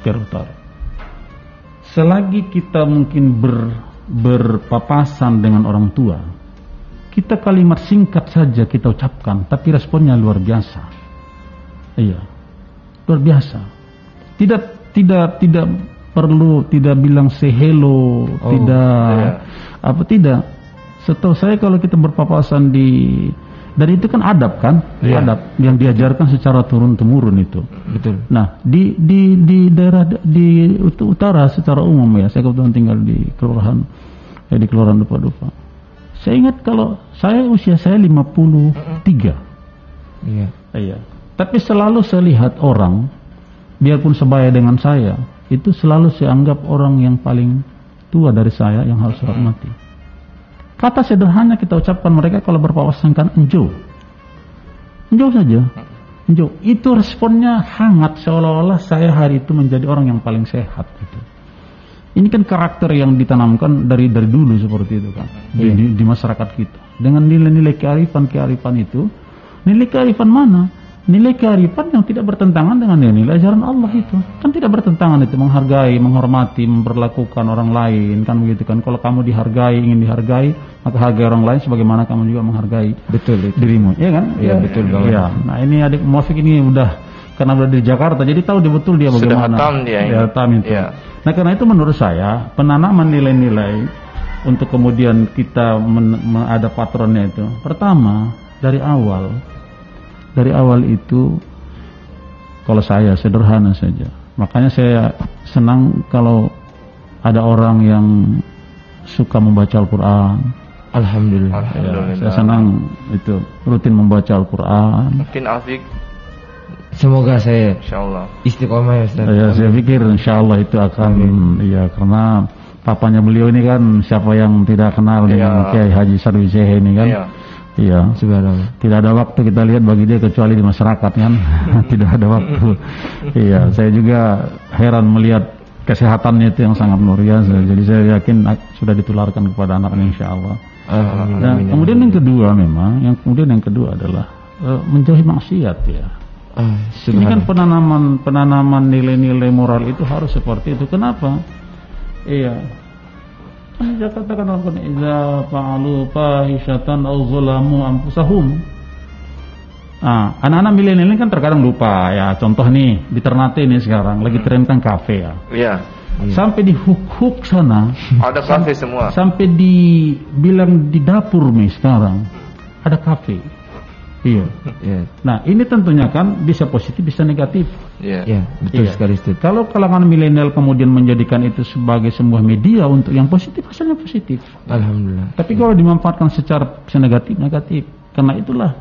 daerah utara. Selagi kita mungkin berpapasan dengan orang tua, kita kalimat singkat saja kita ucapkan, tapi responnya luar biasa, iya, luar biasa. Tidak perlu tidak bilang say hello, tidak. Setahu saya kalau kita berpapasan dan itu kan adab kan, adab yang diajarkan secara turun temurun itu. Betul. Nah di daerah di utara secara umum ya, saya kebetulan tinggal di kelurahan Dupa-Dupa. Saya ingat kalau usia saya 53. Iya. Tapi selalu saya lihat orang, biarpun sebaya dengan saya, itu selalu saya anggap orang yang paling tua dari saya yang harus saya hormati. Kata sederhana kita ucapkan mereka kalau berpapasan kan enjo saja, enjo. Itu responnya hangat, seolah-olah saya hari itu menjadi orang yang paling sehat gitu. Ini kan karakter yang ditanamkan dari dulu seperti itu kan, di masyarakat kita. Dengan nilai-nilai kearifan itu, nilai kearifan mana? Nilai kearifan yang tidak bertentangan dengan nilai ajaran Allah itu. Kan tidak bertentangan itu, menghargai, menghormati, memperlakukan orang lain, kan begitu kan. Kalau kamu ingin dihargai, maka hargai orang lain sebagaimana kamu juga menghargai dirimu. Iya kan? Iya, betul banget. Ya. Nah, ini adik Muwafiq ini karena udah di Jakarta, jadi tahu betul dia bagaimana. Sudah hatam dia. Ya, hatam itu. Ya. Nah, karena itu menurut saya penanaman nilai-nilai untuk kemudian kita ada patronnya itu. Pertama, dari awal itu kalau saya sederhana saja. Makanya saya senang kalau ada orang yang suka membaca Al-Quran. Alhamdulillah. Ya, saya senang itu rutin membaca Al-Quran. Mungkin Afik, semoga saya insyaallah istiqomah ya Ustaz. Ya, saya pikir insyaallah itu akan ya, karena papanya beliau ini kan siapa yang tidak kenal dengan Kiai Haji Sarwiseh ini kan. Iya, tidak ada waktu kita lihat bagi dia kecuali di masyarakat kan. Tidak ada waktu. Iya, saya juga heran melihat kesehatannya itu yang sangat luar biasa. Jadi saya yakin sudah ditularkan kepada anaknya insyaallah. Dan kemudian yang kedua adalah menjauhi maksiat ya. Ini kan penanaman nilai-nilai moral itu harus seperti itu. Kenapa? Iya. Dia katakan dalam idza fa'alu fahishatan aw zalamu anfusahum. Anak-anak milenial ini kan terkadang lupa ya. Contoh nih di Ternate ini sekarang lagi tren kan kafe ya. Iya. Sampai di huk sana ada kafe semua. Sampai dibilang di dapur nih sekarang ada kafe. Iya. Nah, ini tentunya kan bisa positif bisa negatif. Iya, betul sekali Ustaz. Kalau kalangan milenial kemudian menjadikan itu sebagai sebuah media untuk yang positif, hasilnya positif. Alhamdulillah. Tapi kalau dimanfaatkan secara negatif. Karena itulah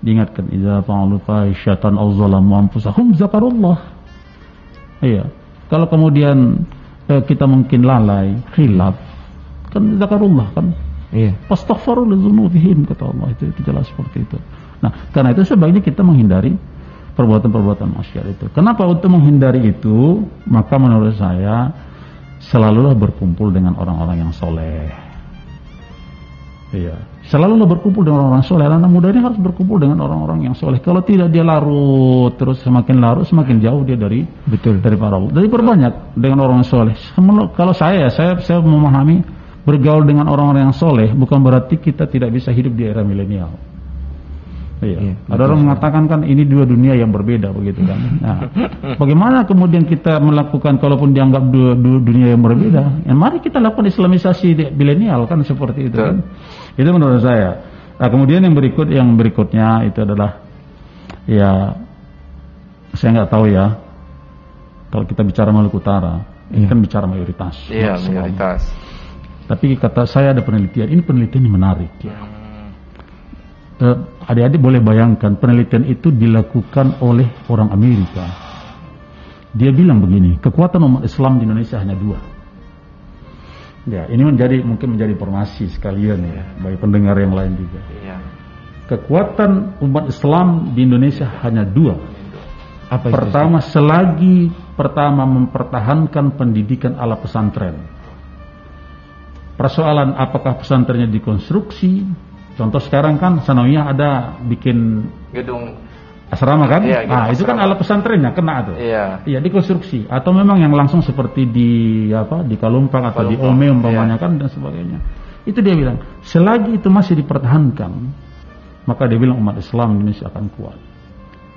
diingatkan idza fa'alu fahishatan aw zalamu anfusahum zakarullah. Iya. Kalau kemudian kita mungkin lalai, khilaf, kan zakarullah kan. Iya. Fastaghfiru lidzunubihim kata Allah, itu jelas seperti itu. Nah, karena itu sebaiknya kita menghindari perbuatan-perbuatan maksiat itu. Kenapa untuk menghindari itu? Maka menurut saya selalulah berkumpul dengan orang-orang yang soleh. Iya, selalulah berkumpul dengan orang soleh. Anak muda ini harus berkumpul dengan orang-orang yang soleh. Kalau tidak dia larut, terus semakin larut semakin jauh dia dari para ulama. Jadi perbanyak dengan orang soleh. Kalau saya memahami bergaul dengan orang-orang yang soleh bukan berarti kita tidak bisa hidup di era milenial. Iya. Ada orang mengatakan kan ini dua dunia yang berbeda begitu kan. Nah, bagaimana kemudian kita melakukan kalaupun dianggap dua dunia yang berbeda? Mari kita lakukan Islamisasi milenial kan seperti itu kan. Itu menurut saya. Nah, kemudian yang berikutnya itu adalah ya saya nggak tahu ya. Kalau kita bicara Maluku Utara, ini kan bicara mayoritas. Iya, mayoritas. Tapi kata saya ada penelitian, ini penelitian yang menarik ya. Adik-adik boleh bayangkan penelitian itu dilakukan oleh orang Amerika. Dia bilang begini, kekuatan umat Islam di Indonesia hanya 2. Ya, ini mungkin menjadi informasi sekalian ya bagi pendengar yang lain juga. Iya. Kekuatan umat Islam di Indonesia hanya 2. Apa itu? Pertama mempertahankan pendidikan ala pesantren. Persoalan apakah pesantrennya dikonstruksi? Contoh sekarang kan Sanawiyah ada bikin gedung asrama kan? Iya, itu kan ala pesantrennya kena tuh. Iya. Iya, dikonstruksi atau memang yang langsung seperti di Kalumpang atau di Ome umpamanya kan dan sebagainya. Itu dia bilang, selagi itu masih dipertahankan, maka dia bilang umat Islam Indonesia akan kuat.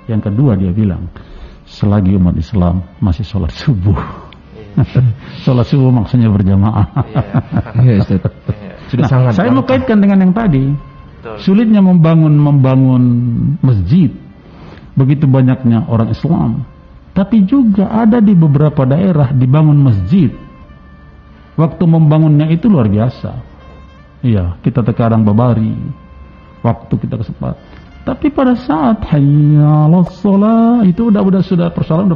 Yang kedua dia bilang, selagi umat Islam masih sholat subuh. Sholat subuh maksudnya berjamaah. Iya, sudah sangat. Saya mau kaitkan dengan yang tadi. Sulitnya membangun masjid, begitu banyaknya orang Islam, tapi juga ada di beberapa daerah dibangun masjid. Waktu membangunnya itu luar biasa. Iya, kita terkadang babari waktu kita kesempat. Tapi pada saat hayya 'alas shalah itu sudah persoalan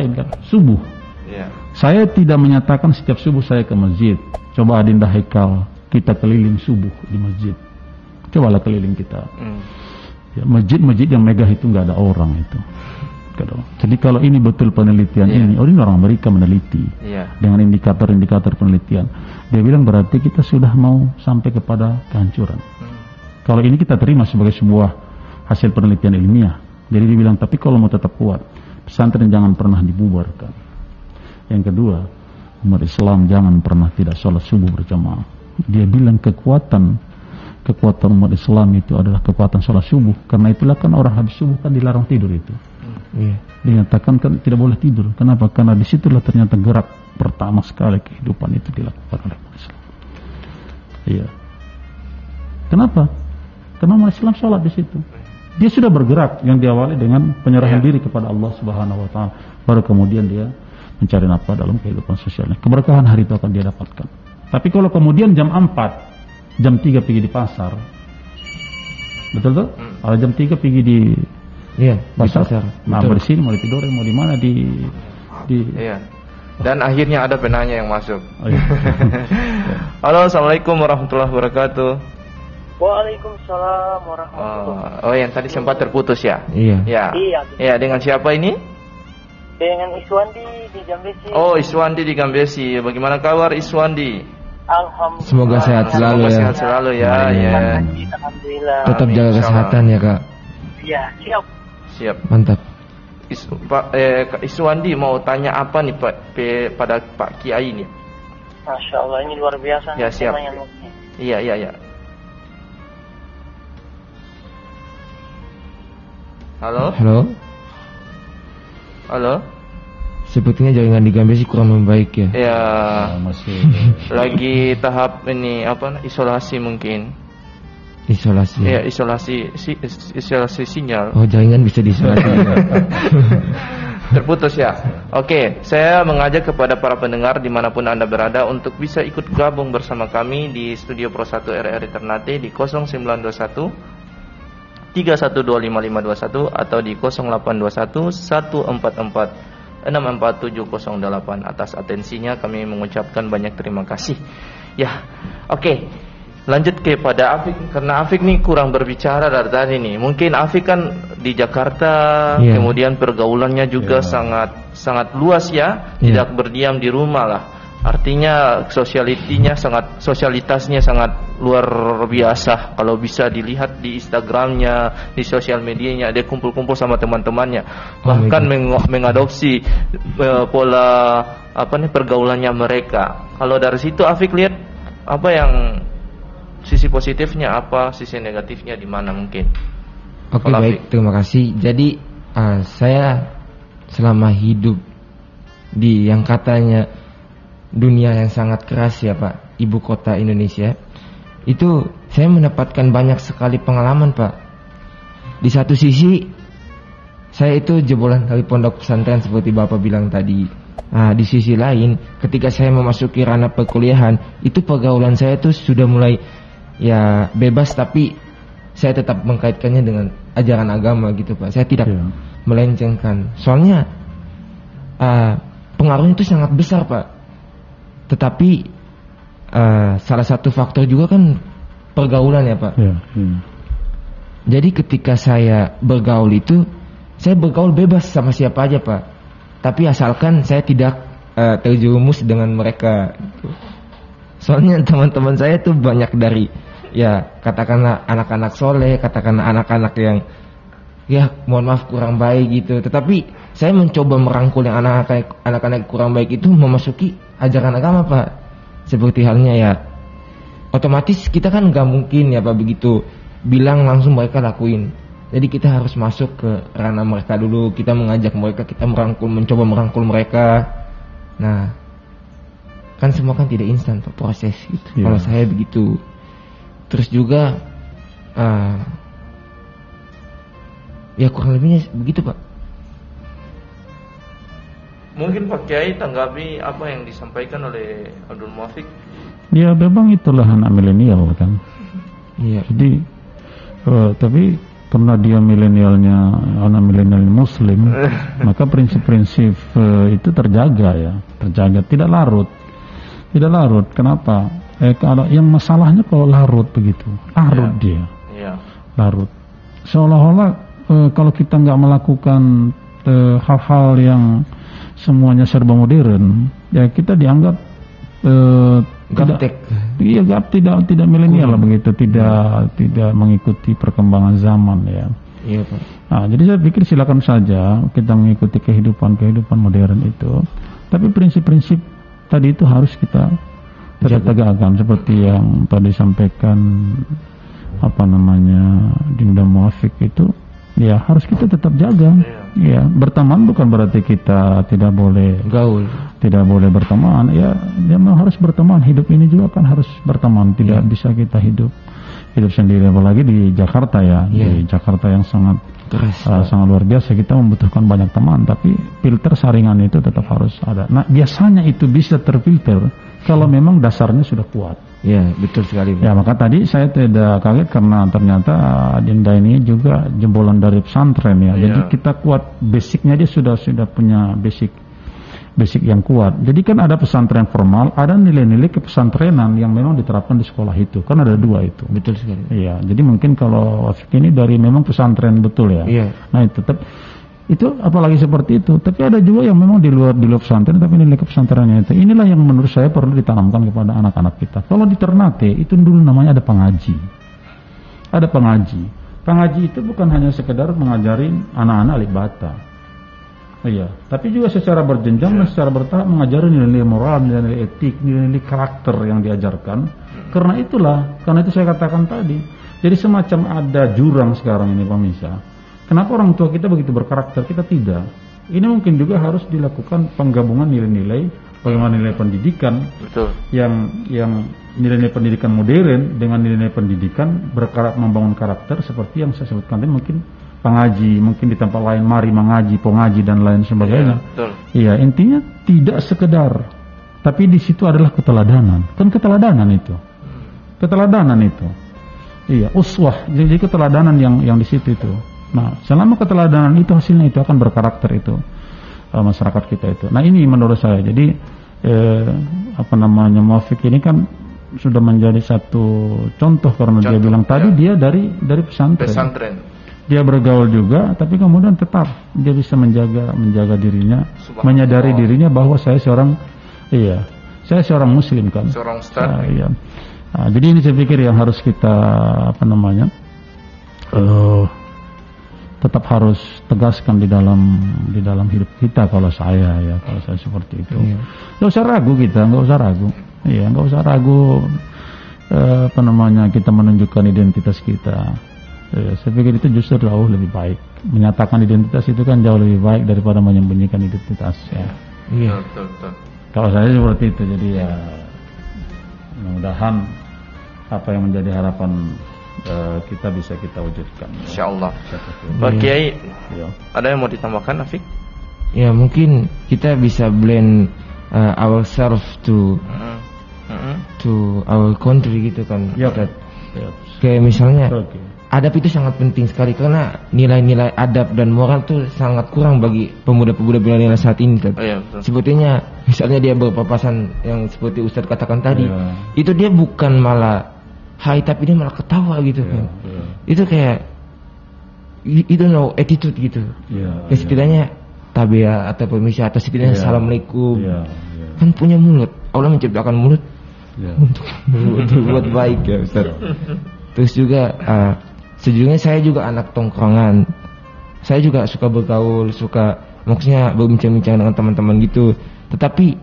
lain kan. Subuh. Yeah. Saya tidak menyatakan setiap subuh saya ke masjid. Coba Adinda Haikal, kita keliling subuh di masjid. Cobalah keliling kita. Ya, masjid-masjid yang megah itu nggak ada orang itu. Jadi kalau ini betul penelitian ini orang Amerika meneliti dengan indikator-indikator penelitian. Dia bilang berarti kita sudah mau sampai kepada kehancuran. Kalau ini kita terima sebagai sebuah hasil penelitian ilmiah. Jadi dia bilang tapi kalau mau tetap kuat, pesantren jangan pernah dibubarkan. Yang kedua, umat Islam jangan pernah tidak sholat subuh berjamaah. Dia bilang kekuatan umat Islam itu adalah kekuatan sholat subuh. Karena itulah kan orang habis subuh kan dilarang tidur itu. Dinyatakan kan tidak boleh tidur. Kenapa? Karena disitulah ternyata gerak pertama sekali kehidupan itu dilakukan oleh umat Islam. Iya. Kenapa? Karena umat Islam sholat di situ. Dia sudah bergerak yang diawali dengan penyerahan diri kepada Allah Subhanahu Wa Taala. Baru kemudian dia mencari nafkah dalam kehidupan sosialnya. Keberkahan hari itu akan dia dapatkan. Tapi kalau kemudian jam 4 jam 3 pergi di pasar, betul tuh? Kalau jam 3 pergi di pasar. Nah, bersih mau tidur, mau di mana di. Iya. Dan akhirnya ada penanya yang masuk. Halo, assalamualaikum warahmatullahi wabarakatuh. Waalaikumsalam warahmatullahi wabarakatuh. Oh, yang tadi sempat terputus ya? Iya. Iya, dengan siapa ini? Dengan Iswandi di Gambesi. Oh, Iswandi di Gambesi. Bagaimana kabar Iswandi? Alhamdulillah. Semoga sehat selalu ya. Sehat selalu ya. Alhamdulillah. Tetap jaga kesehatan ya Kak. Iya, siap. Mantap. Kak Iswandi mau tanya apa nih pada Pak Kiai nih? Masya Allah, ini luar biasa. Ya, siap. Iya. Halo. Sepertinya jaringan di Gambesi kurang membaik ya. Ya, masih lagi tahap ini isolasi mungkin. Isolasi. Ya, isolasi sinyal. Oh, jaringan bisa diisolasi. Terputus ya. Oke, saya mengajak kepada para pendengar dimanapun Anda berada untuk bisa ikut gabung bersama kami di Studio Pro 1 RRI Ternate di 0921 312551 atau di 0821 144 64708. Atas atensinya kami mengucapkan banyak terima kasih. Ya, oke. Lanjut kepada Afik, karena Afik nih kurang berbicara dari tadi nih. Mungkin Afik kan di Jakarta, kemudian pergaulannya juga sangat luas ya, tidak berdiam di rumah lah. Artinya sosialitasnya sangat luar biasa. Kalau bisa dilihat di Instagramnya, di sosial medianya, dia kumpul-kumpul sama teman-temannya. Bahkan mengadopsi pola pergaulannya mereka. Kalau dari situ Afik lihat apa yang sisi positifnya, apa sisi negatifnya di mana mungkin? Oke, baik, terima kasih. Jadi saya selama hidup di yang katanya dunia yang sangat keras ya Pak, ibu kota Indonesia, itu saya mendapatkan banyak sekali pengalaman Pak. Di satu sisi saya itu jebolan dari pondok pesantren seperti Bapak bilang tadi. Di sisi lain ketika saya memasuki ranah perkuliahan, itu pergaulan saya itu sudah mulai ya bebas, tapi saya tetap mengkaitkannya dengan ajaran agama gitu Pak. Saya tidak melencengkan. Soalnya pengaruhnya itu sangat besar Pak. Tetapi salah satu faktor juga kan pergaulan ya Pak. Jadi ketika saya bergaul itu, saya bergaul bebas sama siapa aja Pak. Tapi asalkan saya tidak terjerumus dengan mereka gitu. Soalnya teman-teman saya tuh banyak dari ya katakanlah anak-anak soleh, katakanlah anak-anak yang ya mohon maaf kurang baik gitu. Tetapi saya mencoba merangkul yang anak-anak kurang baik itu memasuki ajaran agama Pak. Seperti halnya ya otomatis kita kan gak mungkin ya Pak begitu bilang langsung mereka lakuin. Jadi kita harus masuk ke ranah mereka dulu, kita mengajak mereka, kita mencoba merangkul mereka. Nah, kan semua kan tidak instan Pak, proses gitu. Kalau saya begitu. Terus juga ya kurang lebihnya begitu Pak. Mungkin Pak Kiai tanggapi apa yang disampaikan oleh Abdul Muafiq. Ya memang itulah anak milenial kan. Iya. Jadi tapi karena dia milenialnya anak milenial Muslim, maka prinsip-prinsip itu terjaga, tidak larut. Kenapa? Kalau yang masalahnya kalau larut begitu, dia, larut. Seolah-olah kalau kita nggak melakukan hal-hal yang semuanya serba modern, ya kita dianggap gaptek. Iya, tidak milenial lah begitu, tidak mengikuti perkembangan zaman ya. Iya Pak. Nah, jadi saya pikir silakan saja kita mengikuti kehidupan modern itu, tapi prinsip-prinsip tadi itu harus kita tegakkan seperti yang tadi sampaikan Dinda Muafiq itu, ya harus kita tetap jaga. Ya, berteman bukan berarti kita tidak boleh gaul, tidak boleh berteman. Ya memang harus berteman. Hidup ini juga kan harus berteman. Tidak bisa kita hidup sendiri, apalagi di Jakarta ya. Di Jakarta yang sangat keras, sangat luar biasa. Kita membutuhkan banyak teman, tapi filter saringan itu tetap harus ada. Nah, biasanya itu bisa terfilter kalau memang dasarnya sudah kuat. Ya, betul sekali. Ya, maka tadi saya tidak kaget karena ternyata Dinda ini juga jebolan dari pesantren ya. Jadi kita kuat, basicnya dia sudah punya basic yang kuat. Jadi kan ada pesantren formal, ada nilai-nilai kepesantrenan yang memang diterapkan di sekolah itu. Kan ada dua itu. Betul sekali. Iya, jadi mungkin kalau ini dari memang pesantren betul ya. Iya. Nah, itu apalagi seperti itu. Tapi ada juga yang memang di luar pesantren tapi nilai pesantrennya itu. Inilah yang menurut saya perlu ditanamkan kepada anak-anak kita. Kalau di Ternate itu dulu namanya ada pengaji. Ada pengaji. Pengaji itu bukan hanya sekedar mengajari anak-anak alif bata. Iya, tapi juga secara berjenjang dan secara bertahap mengajari nilai-nilai moral, nilai etik, nilai-nilai karakter yang diajarkan. Karena itu saya katakan tadi. Jadi semacam ada jurang sekarang ini pemirsa. Kenapa orang tua kita begitu berkarakter, kita tidak? Ini mungkin juga harus dilakukan penggabungan nilai-nilai, bagaimana nilai pendidikan, betul, yang nilai-nilai pendidikan modern dengan nilai-nilai pendidikan membangun karakter seperti yang saya sebutkan tadi, mungkin pengaji, mungkin di tempat lain mari mengaji, pengaji dan lain sebagainya. Iya, intinya tidak sekedar, tapi di situ adalah keteladanan. Kan keteladanan itu. Iya, uswah. Jadi keteladanan yang di situ itu. Nah, selama keteladanan itu hasilnya itu akan berkarakter itu masyarakat kita itu. Nah, ini menurut saya. Jadi Muafiq ini kan sudah menjadi satu contoh karena dia bilang tadi dia dari pesantren. Dia bergaul juga, tapi kemudian tetap dia bisa menjaga dirinya, menyadari dirinya bahwa saya seorang muslim kan. Seorang ustaz. Iya. Nah, jadi ini saya pikir yang harus kita tetap harus tegaskan di dalam hidup kita kalau saya seperti itu. Nggak usah ragu kita, nggak usah ragu. Iya, nggak usah ragu kita menunjukkan identitas kita. Saya pikir itu justru jauh lebih baik. Menyatakan identitas itu kan jauh lebih baik daripada menyembunyikan identitas. Ya. Iya. Betul. Kalau saya seperti itu, jadi ya mudah-mudahan apa yang menjadi harapan kita bisa kita wujudkan. Insyaallah. Pak Kiai, ada yang mau ditambahkan, Afik? Ya mungkin kita bisa blend ourselves to our country gitu kan. Kayak misalnya adab itu sangat penting sekali karena nilai-nilai adab dan moral tuh sangat kurang bagi pemuda-pemuda milenial saat ini kan. Sebetulnya misalnya dia berpapasan yang seperti Ustadz katakan tadi, itu dia bukan malah hai tapi dia malah ketawa gitu kan. Itu kayak itu no attitude gitu. Setidaknya tabiat atau permisi atau setidaknya assalamualaikum. Kan punya mulut. Allah menciptakan mulut untuk berbuat baik ya Ustaz. Terus juga sejujurnya saya juga anak tongkrongan. Saya juga suka bergaul, suka maksudnya berbincang-bincang dengan teman-teman gitu. Tetapi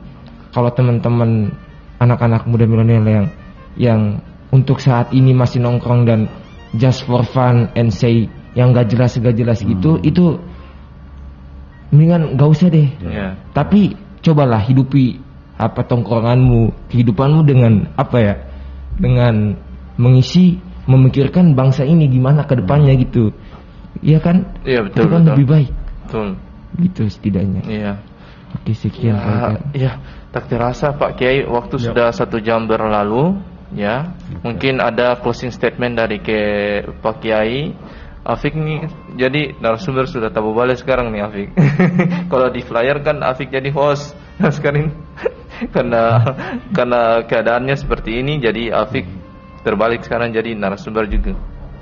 kalau teman-teman anak-anak muda milenial yang untuk saat ini masih nongkrong dan just for fun and say yang gak jelas gitu, itu mendingan gak usah deh. Tapi cobalah hidupi tongkronganmu, kehidupanmu dengan dengan mengisi, memikirkan bangsa ini gimana ke depannya gitu. Iya kan? Iya betul. Itu kan lebih baik. Betul. Gitu setidaknya. Iya. Oke, sekian. Iya, tak terasa Pak Kiai, waktu sudah 1 jam berlalu. Ya, mungkin ada closing statement dari Pak Kiai. Afik nih, jadi narasumber sudah tabu balik sekarang nih Afik. Kalau di flyer kan Afik jadi host. Nah sekarang karena keadaannya seperti ini, jadi Afik terbalik sekarang jadi narasumber juga.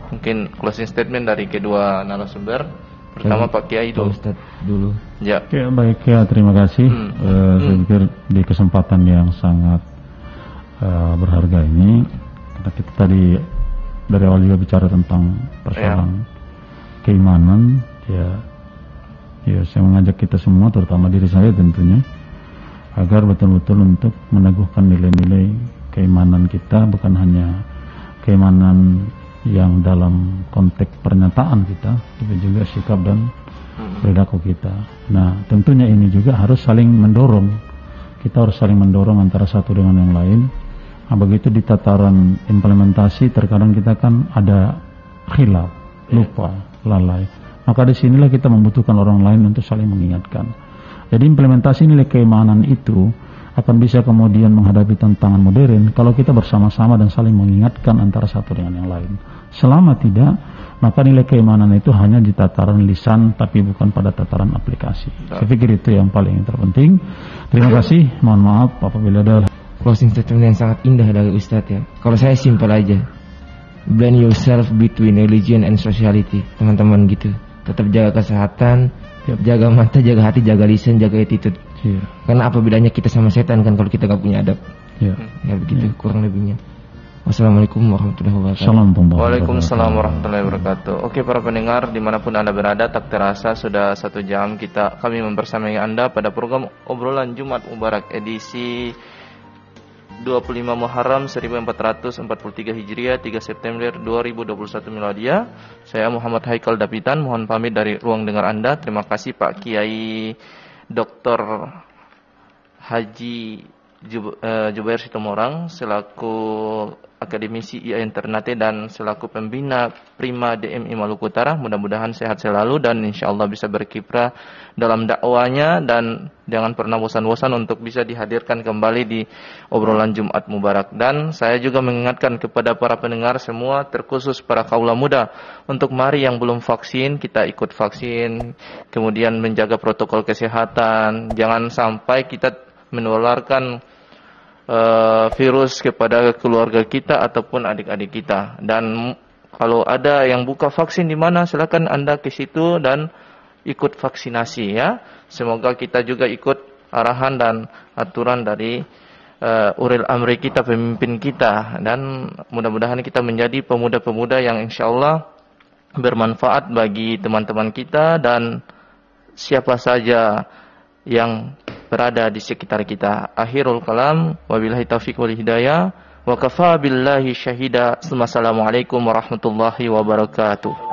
Mungkin closing statement dari kedua narasumber. Pertama Pak Kiai dulu. Ya. Ya baik ya, terima kasih. Saya pikir di kesempatan yang sangat berharga ini, karena kita tadi dari awal juga bicara tentang persoalan keimanan, ya saya mengajak kita semua, terutama diri saya tentunya, agar betul-betul untuk meneguhkan nilai-nilai keimanan kita, bukan hanya keimanan yang dalam konteks pernyataan kita, tapi juga sikap dan perilaku kita. Nah, tentunya ini juga harus saling mendorong. Kita harus saling mendorong antara satu dengan yang lain. Nah, begitu di tataran implementasi terkadang kita kan ada khilaf, lupa, lalai. Maka disinilah kita membutuhkan orang lain untuk saling mengingatkan. Jadi implementasi nilai keimanan itu akan bisa kemudian menghadapi tantangan modern kalau kita bersama-sama dan saling mengingatkan antara satu dengan yang lain. Selama tidak, maka nilai keimanan itu hanya di tataran lisan tapi bukan pada tataran aplikasi. Saya pikir itu yang paling terpenting. Terima kasih. Mohon maaf apabila ada closing statement yang sangat indah dari Ustadz ya. Kalau saya simpel aja, blend yourself between religion and sociality, teman-teman gitu. Tetap jaga kesehatan, jaga mata, jaga hati, jaga lisan, jaga attitude. Karena apa bedanya kita sama setan kan kalau kita gak punya adab. Ya begitu kurang lebihnya. Wassalamualaikum warahmatullahi wabarakatuh. Waalaikumsalam warahmatullahi wabarakatuh. Oke para pendengar dimanapun Anda berada, tak terasa sudah 1 jam kami membersamai Anda pada program obrolan Jumat Mubarak edisi 25 Muharram 1443 Hijriah, 3 September 2021 Miladia. Saya Muhammad Haikal Dapitan, mohon pamit dari ruang dengar Anda. Terima kasih Pak Kiai Dr. Haji Jubair Sitomorang selaku akademisi IAIN Ternate dan selaku pembina Prima DMI Maluku Utara. Mudah-mudahan sehat selalu dan insyaallah bisa berkiprah dalam dakwanya dan jangan pernah bosan-bosan untuk bisa dihadirkan kembali di obrolan Jumat Mubarak. Dan saya juga mengingatkan kepada para pendengar semua, terkhusus para kaula muda, untuk mari yang belum vaksin kita ikut vaksin, kemudian menjaga protokol kesehatan, jangan sampai kita menularkan virus kepada keluarga kita ataupun adik-adik kita. Dan kalau ada yang buka vaksin di mana, silakan Anda ke situ dan ikut vaksinasi ya. Semoga kita juga ikut arahan dan aturan dari Ulil Amri kita, pemimpin kita, dan mudah-mudahan kita menjadi pemuda-pemuda yang insyaallah bermanfaat bagi teman-teman kita dan siapa saja yang berada di sekitar kita. Akhirul kalam, wabillahi taufiq wal hidayah. Wa kafa billahi syahida. Assalamualaikum warahmatullahi wabarakatuh.